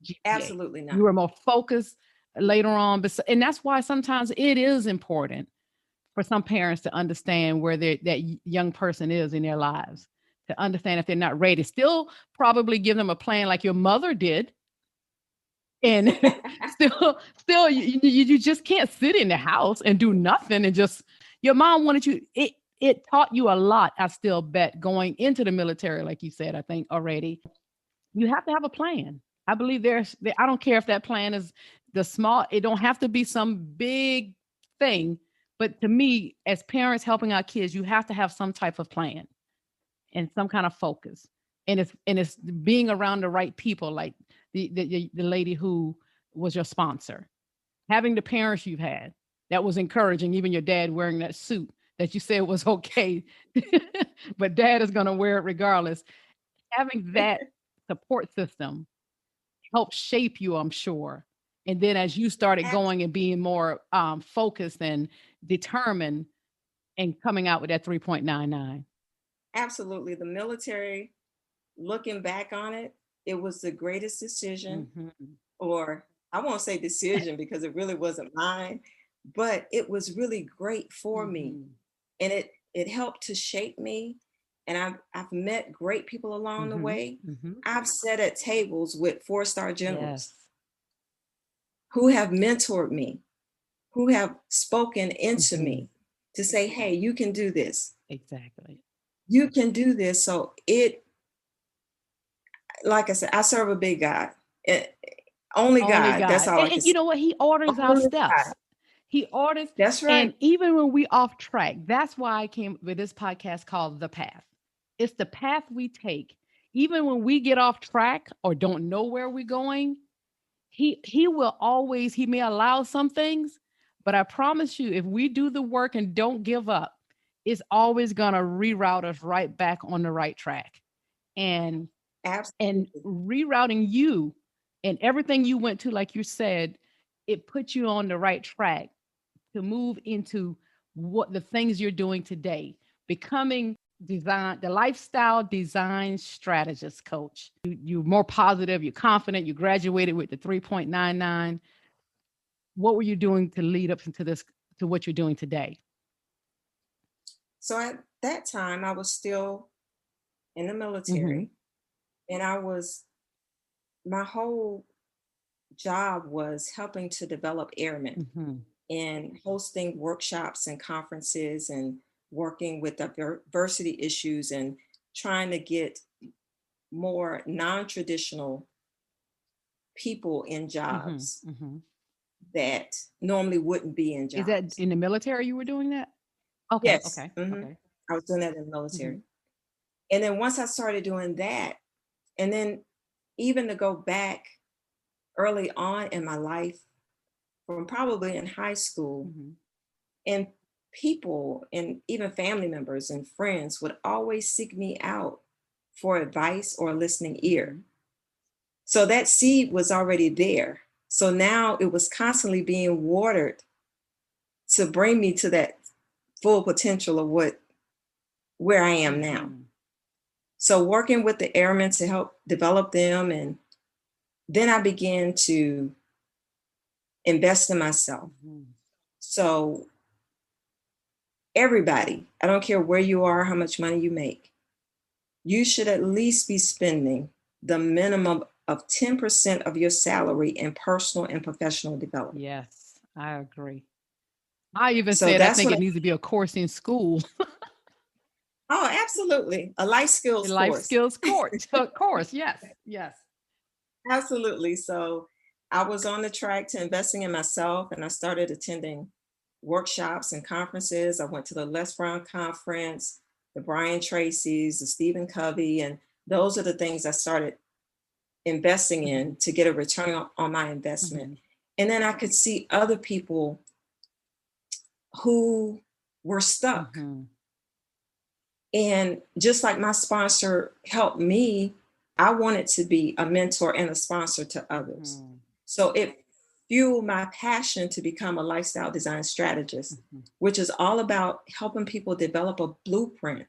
GPA. Absolutely You not. were more focused later on. And that's why sometimes it is important for some parents to understand where that young person is in their lives, to understand if they're not ready. Still probably give them a plan like your mother did. And still you just can't sit in the house and do nothing and just your mom wanted you it taught you a lot. I still bet going into the military, like you said, I think already, you have to have a plan. I believe I don't care if that plan is the small, it don't have to be some big thing. But to me, as parents helping our kids, you have to have some type of plan and some kind of focus. And it's being around the right people, like the lady who was your sponsor, having the parents you've had that was encouraging, even your dad wearing that suit that you said was okay, but dad is going to wear it regardless. Having that support system helped shape you, I'm sure. And then as you started Abs- going and being more focused and determined and coming out with that 3.99. Absolutely. The military, looking back on it, it was the greatest decision, Mhm. or I won't say decision because it really wasn't mine, but it was really great for me. Mhm. And it helped to shape me. And I've met great people along the Mhm. way. Mhm. I've sat at tables with 4-star generals Yes. who have mentored me, who have spoken into Mhm. me to say, hey, you can do this. Exactly. You can do this. So it, like I said, I serve a big God. It, only Only God. That's God. all I can And you say. know what? He orders our Only God. steps. He orders. That's And right. even when we off track, that's why I came with this podcast called The Path. It's the path we take. Even when we get off track or don't know where we're going, he will always, he may allow some things, but I promise you, if we do the work and don't give up, it's always gonna reroute us right back on the right track. And and Absolutely. rerouting you and everything you went to, like you said, it puts you on the right track to move into what the things you're doing today, becoming the lifestyle design strategist coach. You're more positive, you're confident, you graduated with the 3.99. What were you doing to lead up into this, to what you're doing today? So at that time, I was still in the Mm-hmm. military, and my whole job was helping to develop airmen Mm-hmm. and hosting workshops and conferences and working with diversity issues and trying to get more non-traditional people in Mm-hmm. jobs Mm-hmm. that normally wouldn't be in Is that jobs. in the military you were doing that? Okay, Yes, okay, okay. I was doing that in the Mm-hmm. military. And then once I started doing that, and then even to go back early on in my life, from probably in high school, Mm-hmm. and people and even family members and friends would always seek me out for advice or a listening ear. Mm-hmm. So that seed was already there. So now it was constantly being watered to bring me to that full potential of where I am now. Mm-hmm. So working with the airmen to help develop them, and then I began to invest in myself. Mm-hmm. So everybody, I don't care where you are, how much money you make, you should at least be spending the minimum of 10% of your salary in personal and professional development. Yes, I agree. I even So said I that's think what it needs to be a course in school, oh, absolutely. A life a skills life course. skills course. Course, yes, yes. Absolutely. So I was on the track to investing in myself, and I started attending workshops and conferences. I went to the Les Brown conference, the Brian Tracy's, the Stephen Covey, and those are the things I started investing Mm-hmm. in to get a return on my investment. Mm-hmm. And then I could see other people who were stuck. Mm-hmm. And just like my sponsor helped me, I wanted to be a mentor and a sponsor to others. Mm-hmm. So it fueled my passion to become a lifestyle design strategist, Mm-hmm. which is all about helping people develop a blueprint,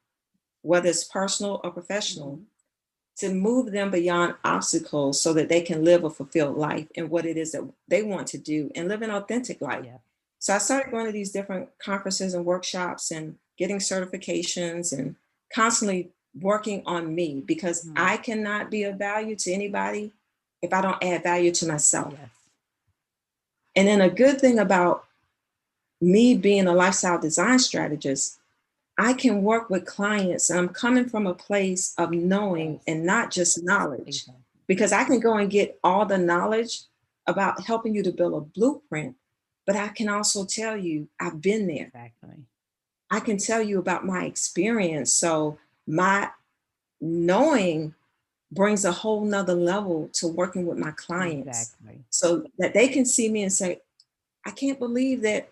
whether it's personal or professional, Mm-hmm. to move them beyond obstacles so that they can live a fulfilled life in what it is that they want to do and live an authentic life. Yeah. So I started going to these different conferences and workshops and getting certifications and constantly working on me, because Mm-hmm. I cannot be of value to anybody if I don't add value to myself. Yes. And then a good thing about me being a lifestyle design strategist, I can work with clients, and I'm coming from a place of knowing Yes. and not just knowledge, Exactly. because I can go and get all the knowledge about helping you to build a blueprint, but I can also tell you I've been there. Exactly. I can tell you about my experience. So my knowing brings a whole nother level to working with my clients, Exactly. so that they can see me and say, I can't believe that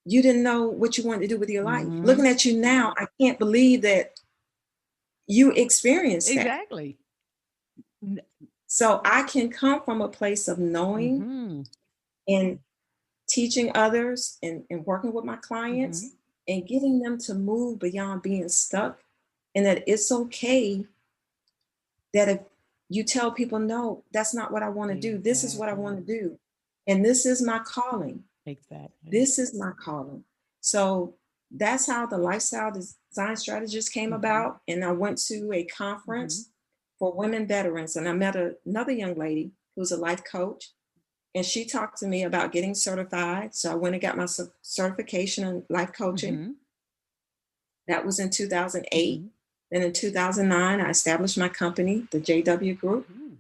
you didn't know what you wanted to do with your life. Mm-hmm. Looking at you now, I can't believe that you experienced that. Exactly. So I can come from a place of knowing Mm-hmm. and teaching others and working with my Mm-hmm. clients and getting them to move beyond being stuck. And that it's okay that if you tell people, no, that's not what I want to do, this is what I want to Exactly. do. And this is my calling. Exactly. This is my calling. So that's how the lifestyle design strategist came Mm-hmm. about. And I went to a Mm-hmm. conference for women veterans, and I met another young lady who's a life coach. And she talked to me about getting certified. So I went and got my certification in life coaching. Mm-hmm. That was in 2008. Mm-hmm. Then in 2009, I established my company, the JWGroup. Mm-hmm.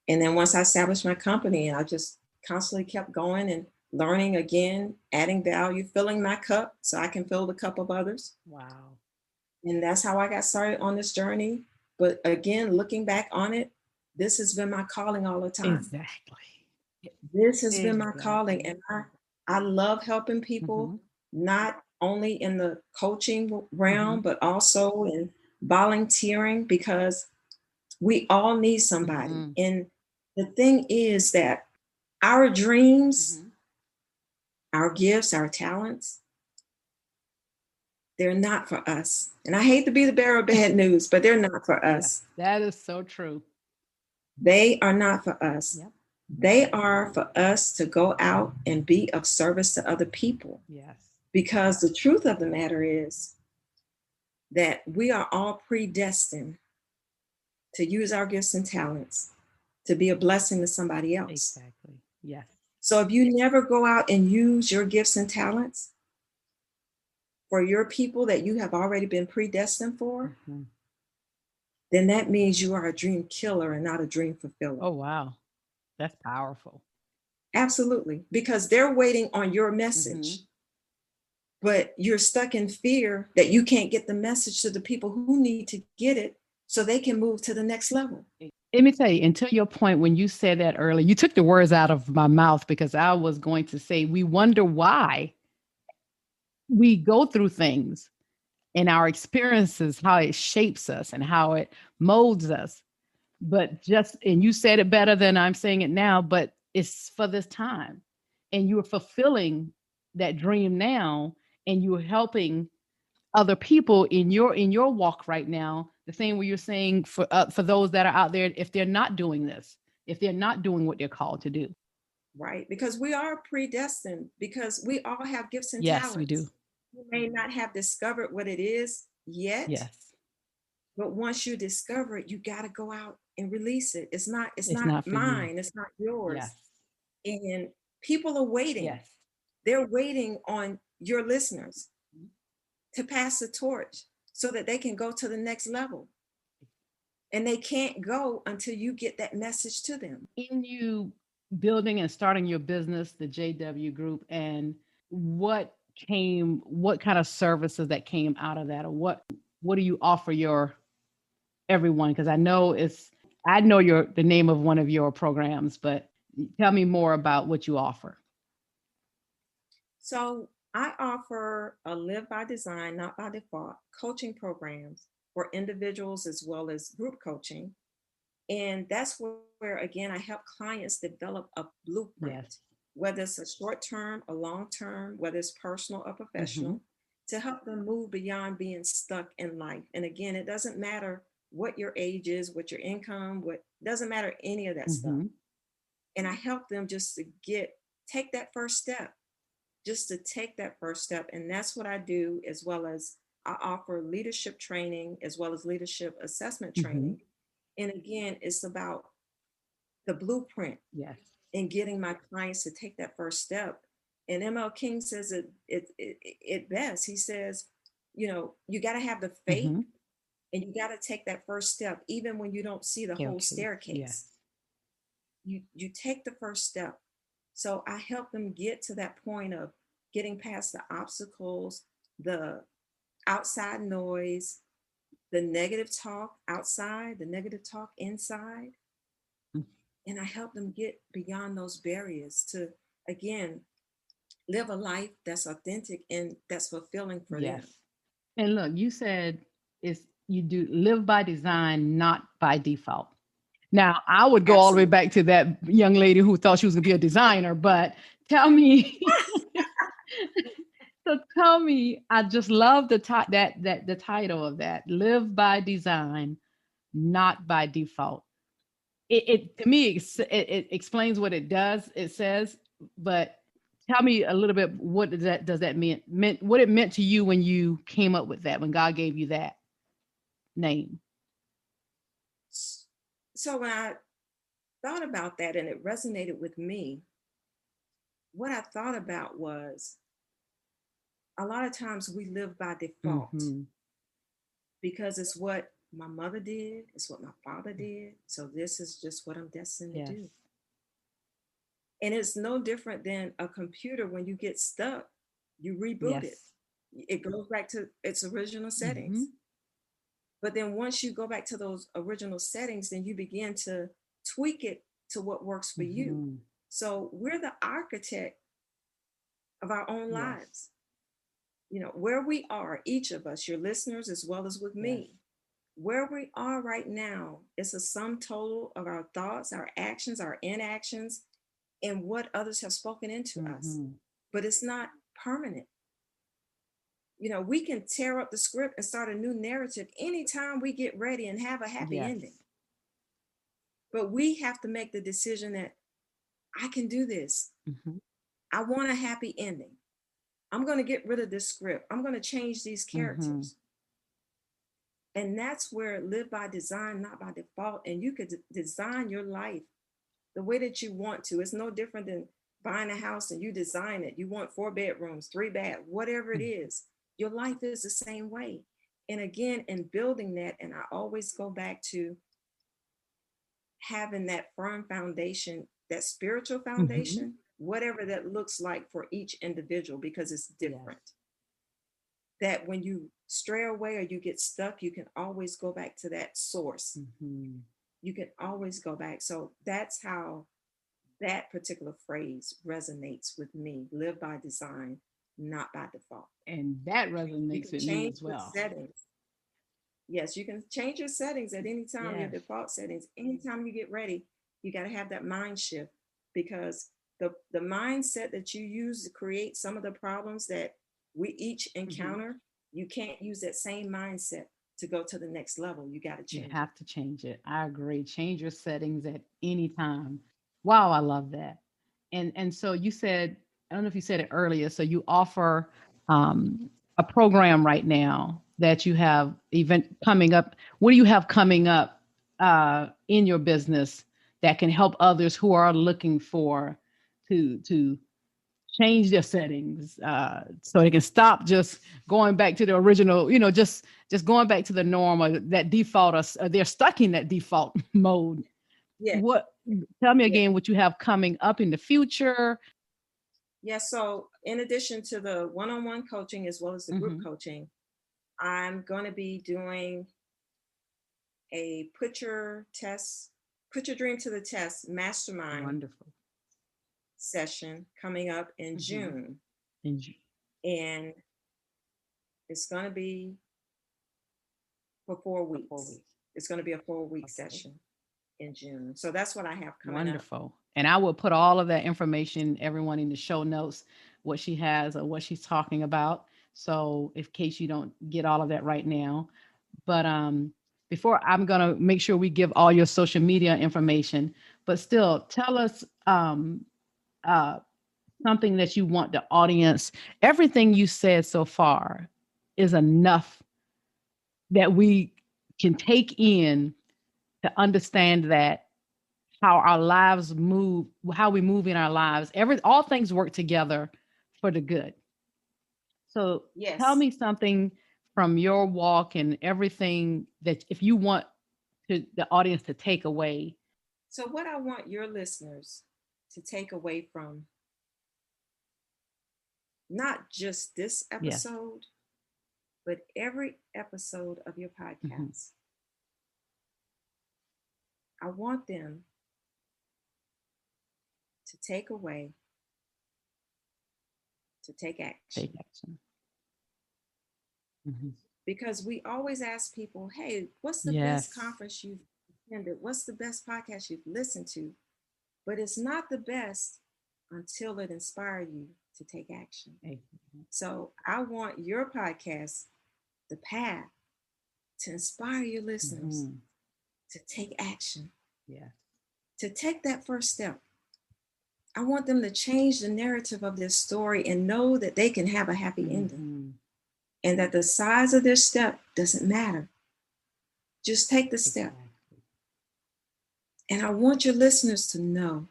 And then once I established my company, I just constantly kept going and learning again, adding value, filling my cup so I can fill the cup of others. Wow. And that's how I got started on this journey. But again, looking back on it, this has been my calling all the time. Exactly. This has been my calling. Exactly. And I love helping people, Mm-hmm. not only in the coaching Mm-hmm. realm, but also in volunteering, because we all need somebody. Mm-hmm. And the thing is that our dreams, Mm-hmm. our gifts, our talents, They're not for us. And I hate to be the bearer of bad news, but they're not for Yeah, us. that is so true. They are not for us. Yep. They are for us to go out and be of service to other people. Yes. Because the truth of the matter is that we are all predestined to use our gifts and talents to be a blessing to somebody else. Exactly. Yes. So if you never go out and use your gifts and talents for your people that you have already been predestined for, Mhm. then that means you are a dream killer and not a dream fulfiller. Oh, wow. That's powerful. Absolutely. Because they're waiting on your Mhm. message, but you're stuck in fear that you can't get the message to the people who need to get it so they can move to the next level. Let me tell you, until your point when you said that earlier, you took the words out of my mouth because I was going to say, we wonder why we go through things and our experiences, how it shapes us and how it molds us. But just, and you said it better than I'm saying it now, but it's for this time. And you're fulfilling that dream now, and you're helping other people in your walk right now. The thing where you're saying for those that are out there, if they're not doing this, if they're not doing what they're called to do. Right? Because we are predestined, because we all have gifts and Yes, we do. talents. You may not have discovered what it is yet, Yes, but once you discover it, you got to go out and release it. It's it's not not for you. mine, it's not yours. Yes, And people are waiting. yes. They're waiting on your listeners to pass the torch so that they can go to the next level. And they can't go until you get that message to them. In you building and starting your business, the JW Group, and what kind of services that came out of that, or what do you offer your everyone? Because I know the name of one of your programs, but tell me more about what you offer. So I offer a Live by Design, Not by Default coaching programs for individuals as well as group coaching. And that's where again, I help clients develop a blueprint, Yes. whether it's a short term, a long term, whether it's personal or Mm-hmm. professional, to help them move beyond being stuck in life. And again, it doesn't matter what your age is, what your income, what doesn't matter any of that stuff. Mm-hmm. And I help them just to take that first step, just to take that first step. And that's what I do, as well as I offer leadership training as well as leadership assessment Mm-hmm. training. And again, it's about the blueprint Yes. and getting my clients to take that first step. And ML King says it best. He says, you got to have the faith Mm-hmm. and you got to take that first step, even when you don't see the whole Okay. Yes. staircase. You take the first step. So I help them get to that point of getting past the obstacles, the outside noise, the negative talk outside, the negative talk inside. And I help them get beyond those barriers to, again, live a life that's authentic and that's fulfilling for Yes. them. And look, you said it's you do live by design, not by default. Now, I would go all the way Absolutely. back to that young lady who thought she was going to be a designer, but tell me, so tell me, I just love the title of that, live by design, not by default. It to me it explains what it does. It says, but tell me a little bit, what does that meant what it meant to you when you came up with that, when God gave you that name. So when I thought about that and it resonated with me, what I thought about was a lot of times we live by default Mm-hmm. because it's what my mother did, it's what my father did. So this is just what I'm destined to Yes. do. And it's no different than a computer. When you get stuck, you reboot it. Yes. It goes back to its original Mm-hmm. settings. But then once you go back to those original settings, then you begin to tweak it to what works for you. Mm-hmm. So we're the architect of our own Yes. lives. Where we are, each of us, your listeners, as well as with Yes. me, where we are right now is a sum total of our thoughts, our actions, our inactions, and what others have spoken into us. Mm-hmm. But it's not permanent. we can tear up the script and start a new narrative anytime we get ready and have a happy Yes. ending. But we have to make the decision that I can do this. Mhm. I want a happy ending. I'm going to get rid of this script. I'm going to change these Mhm. characters. And that's where live by design, not by default. And you could design your life the way that you want to. It's no different than buying a house and you design it. You want 4 bedrooms, 3 bath, whatever it Mm. is. Your life is the same way. And again, in building that, and I always go back to having that firm foundation, that spiritual Mhm. foundation, whatever that looks like for each individual, because it's Yes. different. That when you stray away or you get stuck, you can always go back to that source. Mhm. You can always go back. So that's how that particular phrase resonates with me. Live by design, not by default. And that You resonates can with me change as your well. settings. Yes, you can change your settings at any time, your Yes. default settings. Anytime you get ready, you got to have that mind shift, because the mindset that you use to create some of the problems that we each Mhm. encounter, you can't use that same mindset to go to the next level. You got to You change it. have to change it. I agree. Change your settings at any time. Wow, I love that. And so you said, I don't know if you said it earlier. So you offer a program right now that you have event coming up. What do you have coming up in your business that can help others who are looking for to change their settings so they can stop just going back to the original, just going back to the norm or that default, or they're stuck in that default mode. Yeah, What, tell me yeah. again what you have coming up in the future. Yeah. So in addition to the one-on-one coaching as well as the group Hmm. coaching, I'm going to be doing a put your dream to the test mastermind Wonderful. session coming up in Hmm. June. And you, And it's going to be for four for 4 weeks. weeks. It's going to be a 4 week Okay. session in June. So that's what I have coming up. Wonderful. And I will put all of that information, everyone, in the show notes, what she has or what she's talking about. So, in case you don't get all of that right now, but before, I'm gonna make sure we give all your social media information. But still, tell us uh, something that you want the audience. Everything you said so far is enough that we can take in to understand that how our lives move, how we move in our lives. All things work together for the good. So tell Yes. me something from your walk and everything that if you want to the audience to take away. So, what I want your listeners to take away from not just this Yes. episode, but every episode of your Hmm. podcast, I want them to take away, to take Take action. action. Hmm. Because we always ask people, hey, what's the best Yes. conference you've attended? What's the best podcast you've listened to? But it's not the best until it inspires you to take action. So I want your podcast, The Path, to inspire your listeners Hmm. to take action, Yes. to take that first step. I want them to change the narrative of their story and know that they can have a happy ending Hmm. and that the size of their step doesn't matter. Just take the step. Exactly. And I want your listeners to know,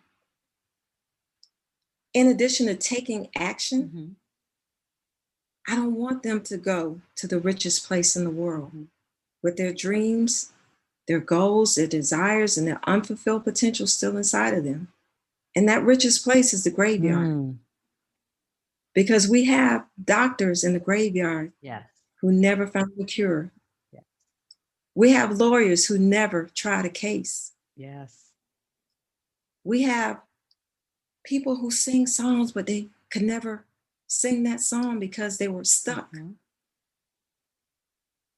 in addition to taking action, Hmm. I don't want them to go to the richest place in the world Hmm. with their dreams, their goals, their desires, and their unfulfilled potential still inside of them. And that richest place is the graveyard, Mm. because we have doctors in the graveyard Yes. who never found a cure. Yes. We have lawyers who never tried a case. Yes. We have people who sing songs, but they could never sing that song because they were stuck. Hmm.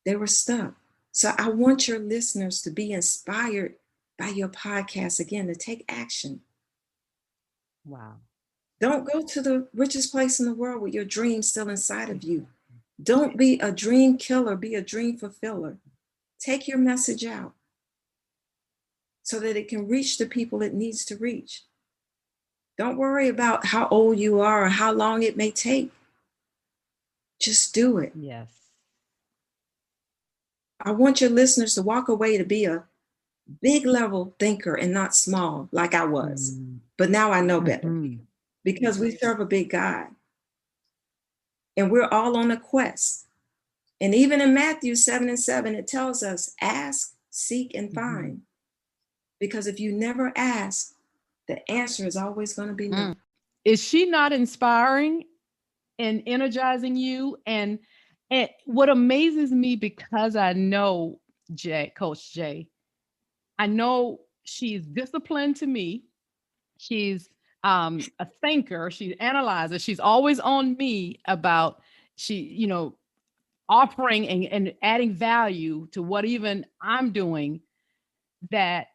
They were stuck. So I want your listeners to be inspired by your podcast again, to take action. Wow. Don't go to the richest place in the world with your dreams still inside of you. Exactly. Don't be a dream killer, be a dream fulfiller. Take your message out so that it can reach the people it needs to reach. Don't worry about how old you are or how long it may take. Just do it. Yes. I want your listeners to walk away to be a big level thinker and not small like I was. Mm. But now I know better Mhm. because we serve a big God and we're all on a quest. And even in Matthew 7:7, it tells us ask, seek, and Mhm. find. Because if you never ask, the answer is always going to be no. Mm. Is she not inspiring and energizing you? And what amazes me, because I know Coach Jay, I know she's disciplined to me. She's a thinker. She's analyzer. She's always on me about offering and adding value to what even I'm doing. That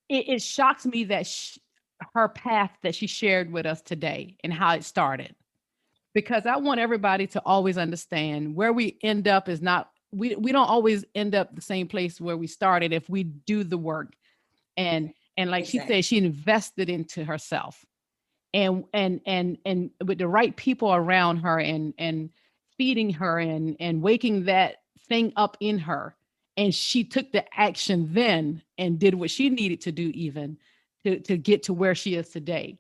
it shocks me that her path that she shared with us today and how it started, because I want everybody to always understand where we end up is not, we don't always end up the same place where we started if we do the work. And like she Exactly. said, she invested into herself, and with the right people around her, and feeding her and waking that thing up in her. And she took the action then and did what she needed to do, even to get to where she is today,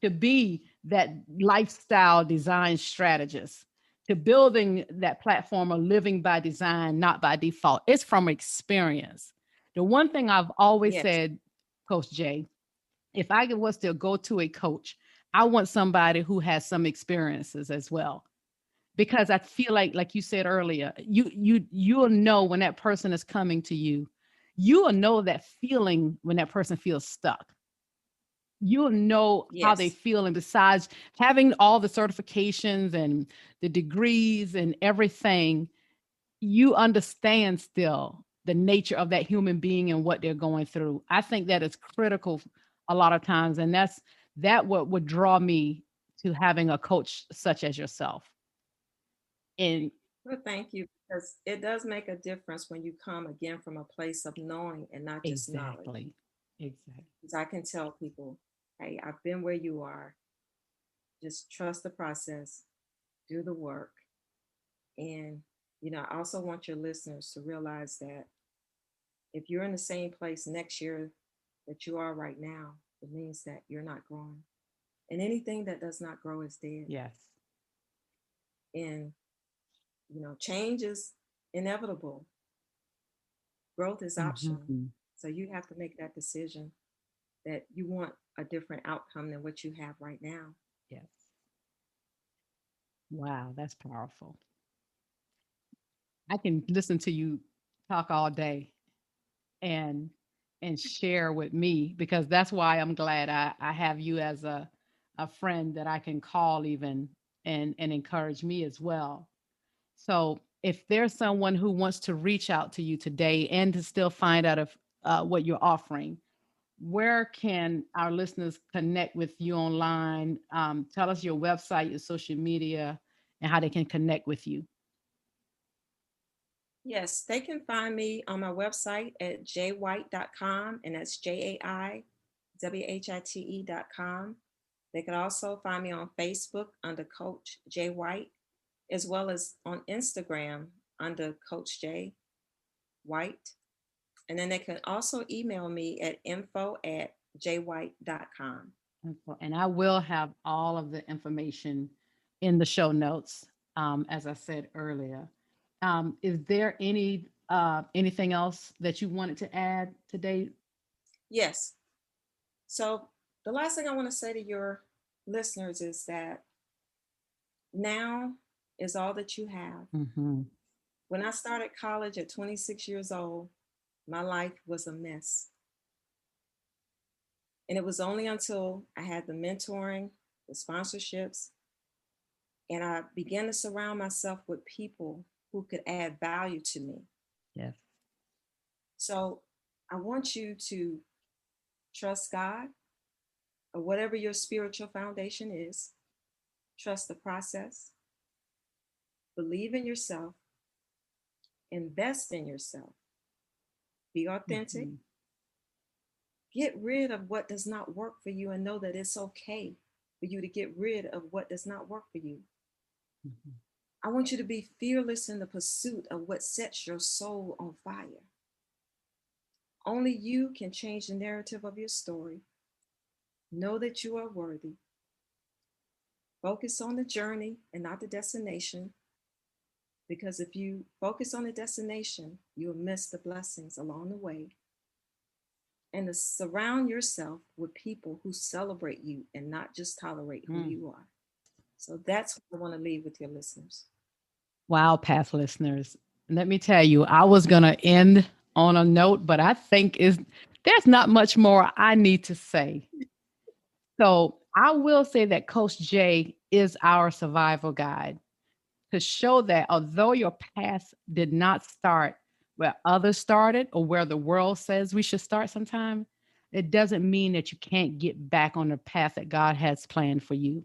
to be that lifestyle design strategist, to building that platform of living by design, not by default. It's from experience. The one thing I've always Yes. said, Coach Jay, if I was to go to a coach, I want somebody who has some experiences as well. Because I feel like you said earlier, you'll know when that person is coming to you. You'll know that feeling when that person feels stuck. You'll know how they Yes. feel. And besides having all the certifications and the degrees and everything, you understand still the nature of that human being and what they're going through. I think that is critical a lot of times. And that what would draw me to having a coach such as yourself. And Well, thank you, because it does make a difference when you come again from a place of knowing and not just knowledge. exactly. Exactly. Because I can tell people, hey, I've been where you are. Just trust the process, do the work. And, I also want your listeners to realize that if you're in the same place next year that you are right now, it means that you're not growing. And anything that does not grow is dead. Yes. And, change is inevitable, growth is optional. Mhm. So you have to make that decision that you want a different outcome than what you have right now. Yes. Wow, that's powerful. I can listen to you talk all day and share with me, because that's why I'm glad I have you as a friend that I can call even and encourage me as well. So if there's someone who wants to reach out to you today and to still find out if what you're offering, where can our listeners connect with you online? Tell us your website, your social media, and how they can connect with you. Yes, they can find me on my website at jwhite.com, and that's JAIWHITE.com. They can also find me on Facebook under Coach J White, as well as on Instagram under Coach J White. And then they can also email me at info@jwhite.com. And I will have all of the information in the show notes, as I said earlier. Is there anything else that you wanted to add today? Yes. So the last thing I want to say to your listeners is that now is all that you have. Mm-hmm. When I started college at 26 years old, my life was a mess. And it was only until I had the mentoring, the sponsorships, and I began to surround myself with people who could add value to me. Yes. So I want you to trust God, or whatever your spiritual foundation is, trust the process, believe in yourself, invest in yourself, be authentic, Mhm. get rid of what does not work for you, and know that it's okay for you to get rid of what does not work for you. Mhm. I want you to be fearless in the pursuit of what sets your soul on fire. Only you can change the narrative of your story. Know that you are worthy. Focus on the journey and not the destination, because if you focus on the destination, you'll miss the blessings along the way. And to surround yourself with people who celebrate you and not just tolerate who Mm. you are. So that's what I want to leave with your listeners. Wow, past listeners. Let me tell you, I was going to end on a note, but I think there's not much more I need to say. So I will say that Coach J is our survival guide to show that although your path did not start where others started or where the world says we should start sometime, it doesn't mean that you can't get back on the path that God has planned for you.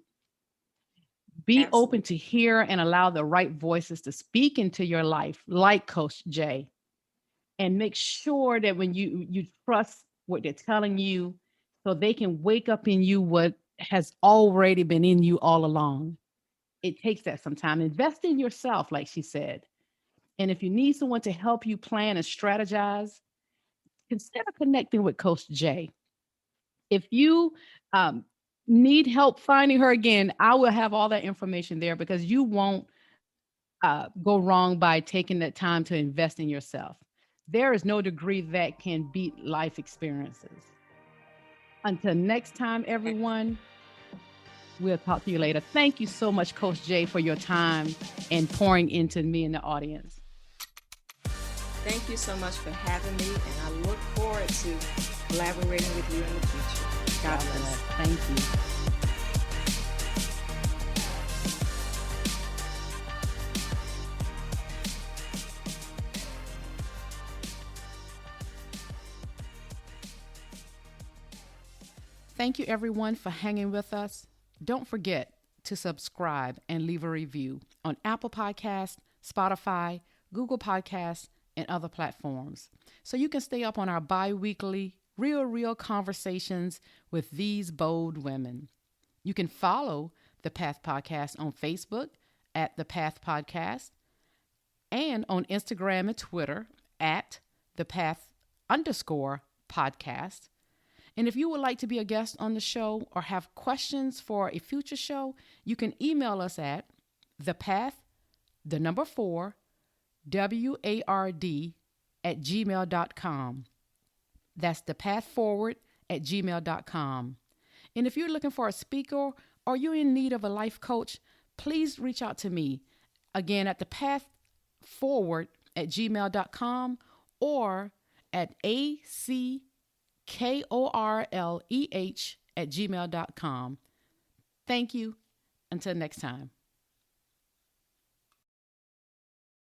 Be open Absolutely. to hear and allow the right voices to speak into your life, like Coach J, and make sure that when you trust what they're telling you, so they can wake up in you what has already been in you all along. It takes that some time. Invest in yourself, like she said. And if you need someone to help you plan and strategize, consider connecting with Coach J. If you um, need help finding her again, I will have all that information there because you won't go wrong by taking that time to invest in yourself. There is no degree that can beat life experiences. Until next time, everyone, we'll talk to you later. Thank you so much, Coach Jay, for your time and pouring into me and the audience. Thank you so much for having me, and I look forward to collaborating with you in the future. God bless. Thank you. Thank you, everyone, for hanging with us. Don't forget to subscribe and leave a review on Apple Podcasts, Spotify, Google Podcasts, and other platforms so you can stay up on our bi-weekly real conversations with these bold women. You can follow the Path Podcast on Facebook at the Path Podcast and on Instagram and Twitter at the Path_podcast. And if you would like to be a guest on the show or have questions for a future show, you can email us at thepath4ward @gmail.com. That's thepathforward@gmail.com. And if you're looking for a speaker or you're in need of a life coach, please reach out to me again at thepathforward@gmail.com or at ACKORLEH@gmail.com. Thank you. Until next time.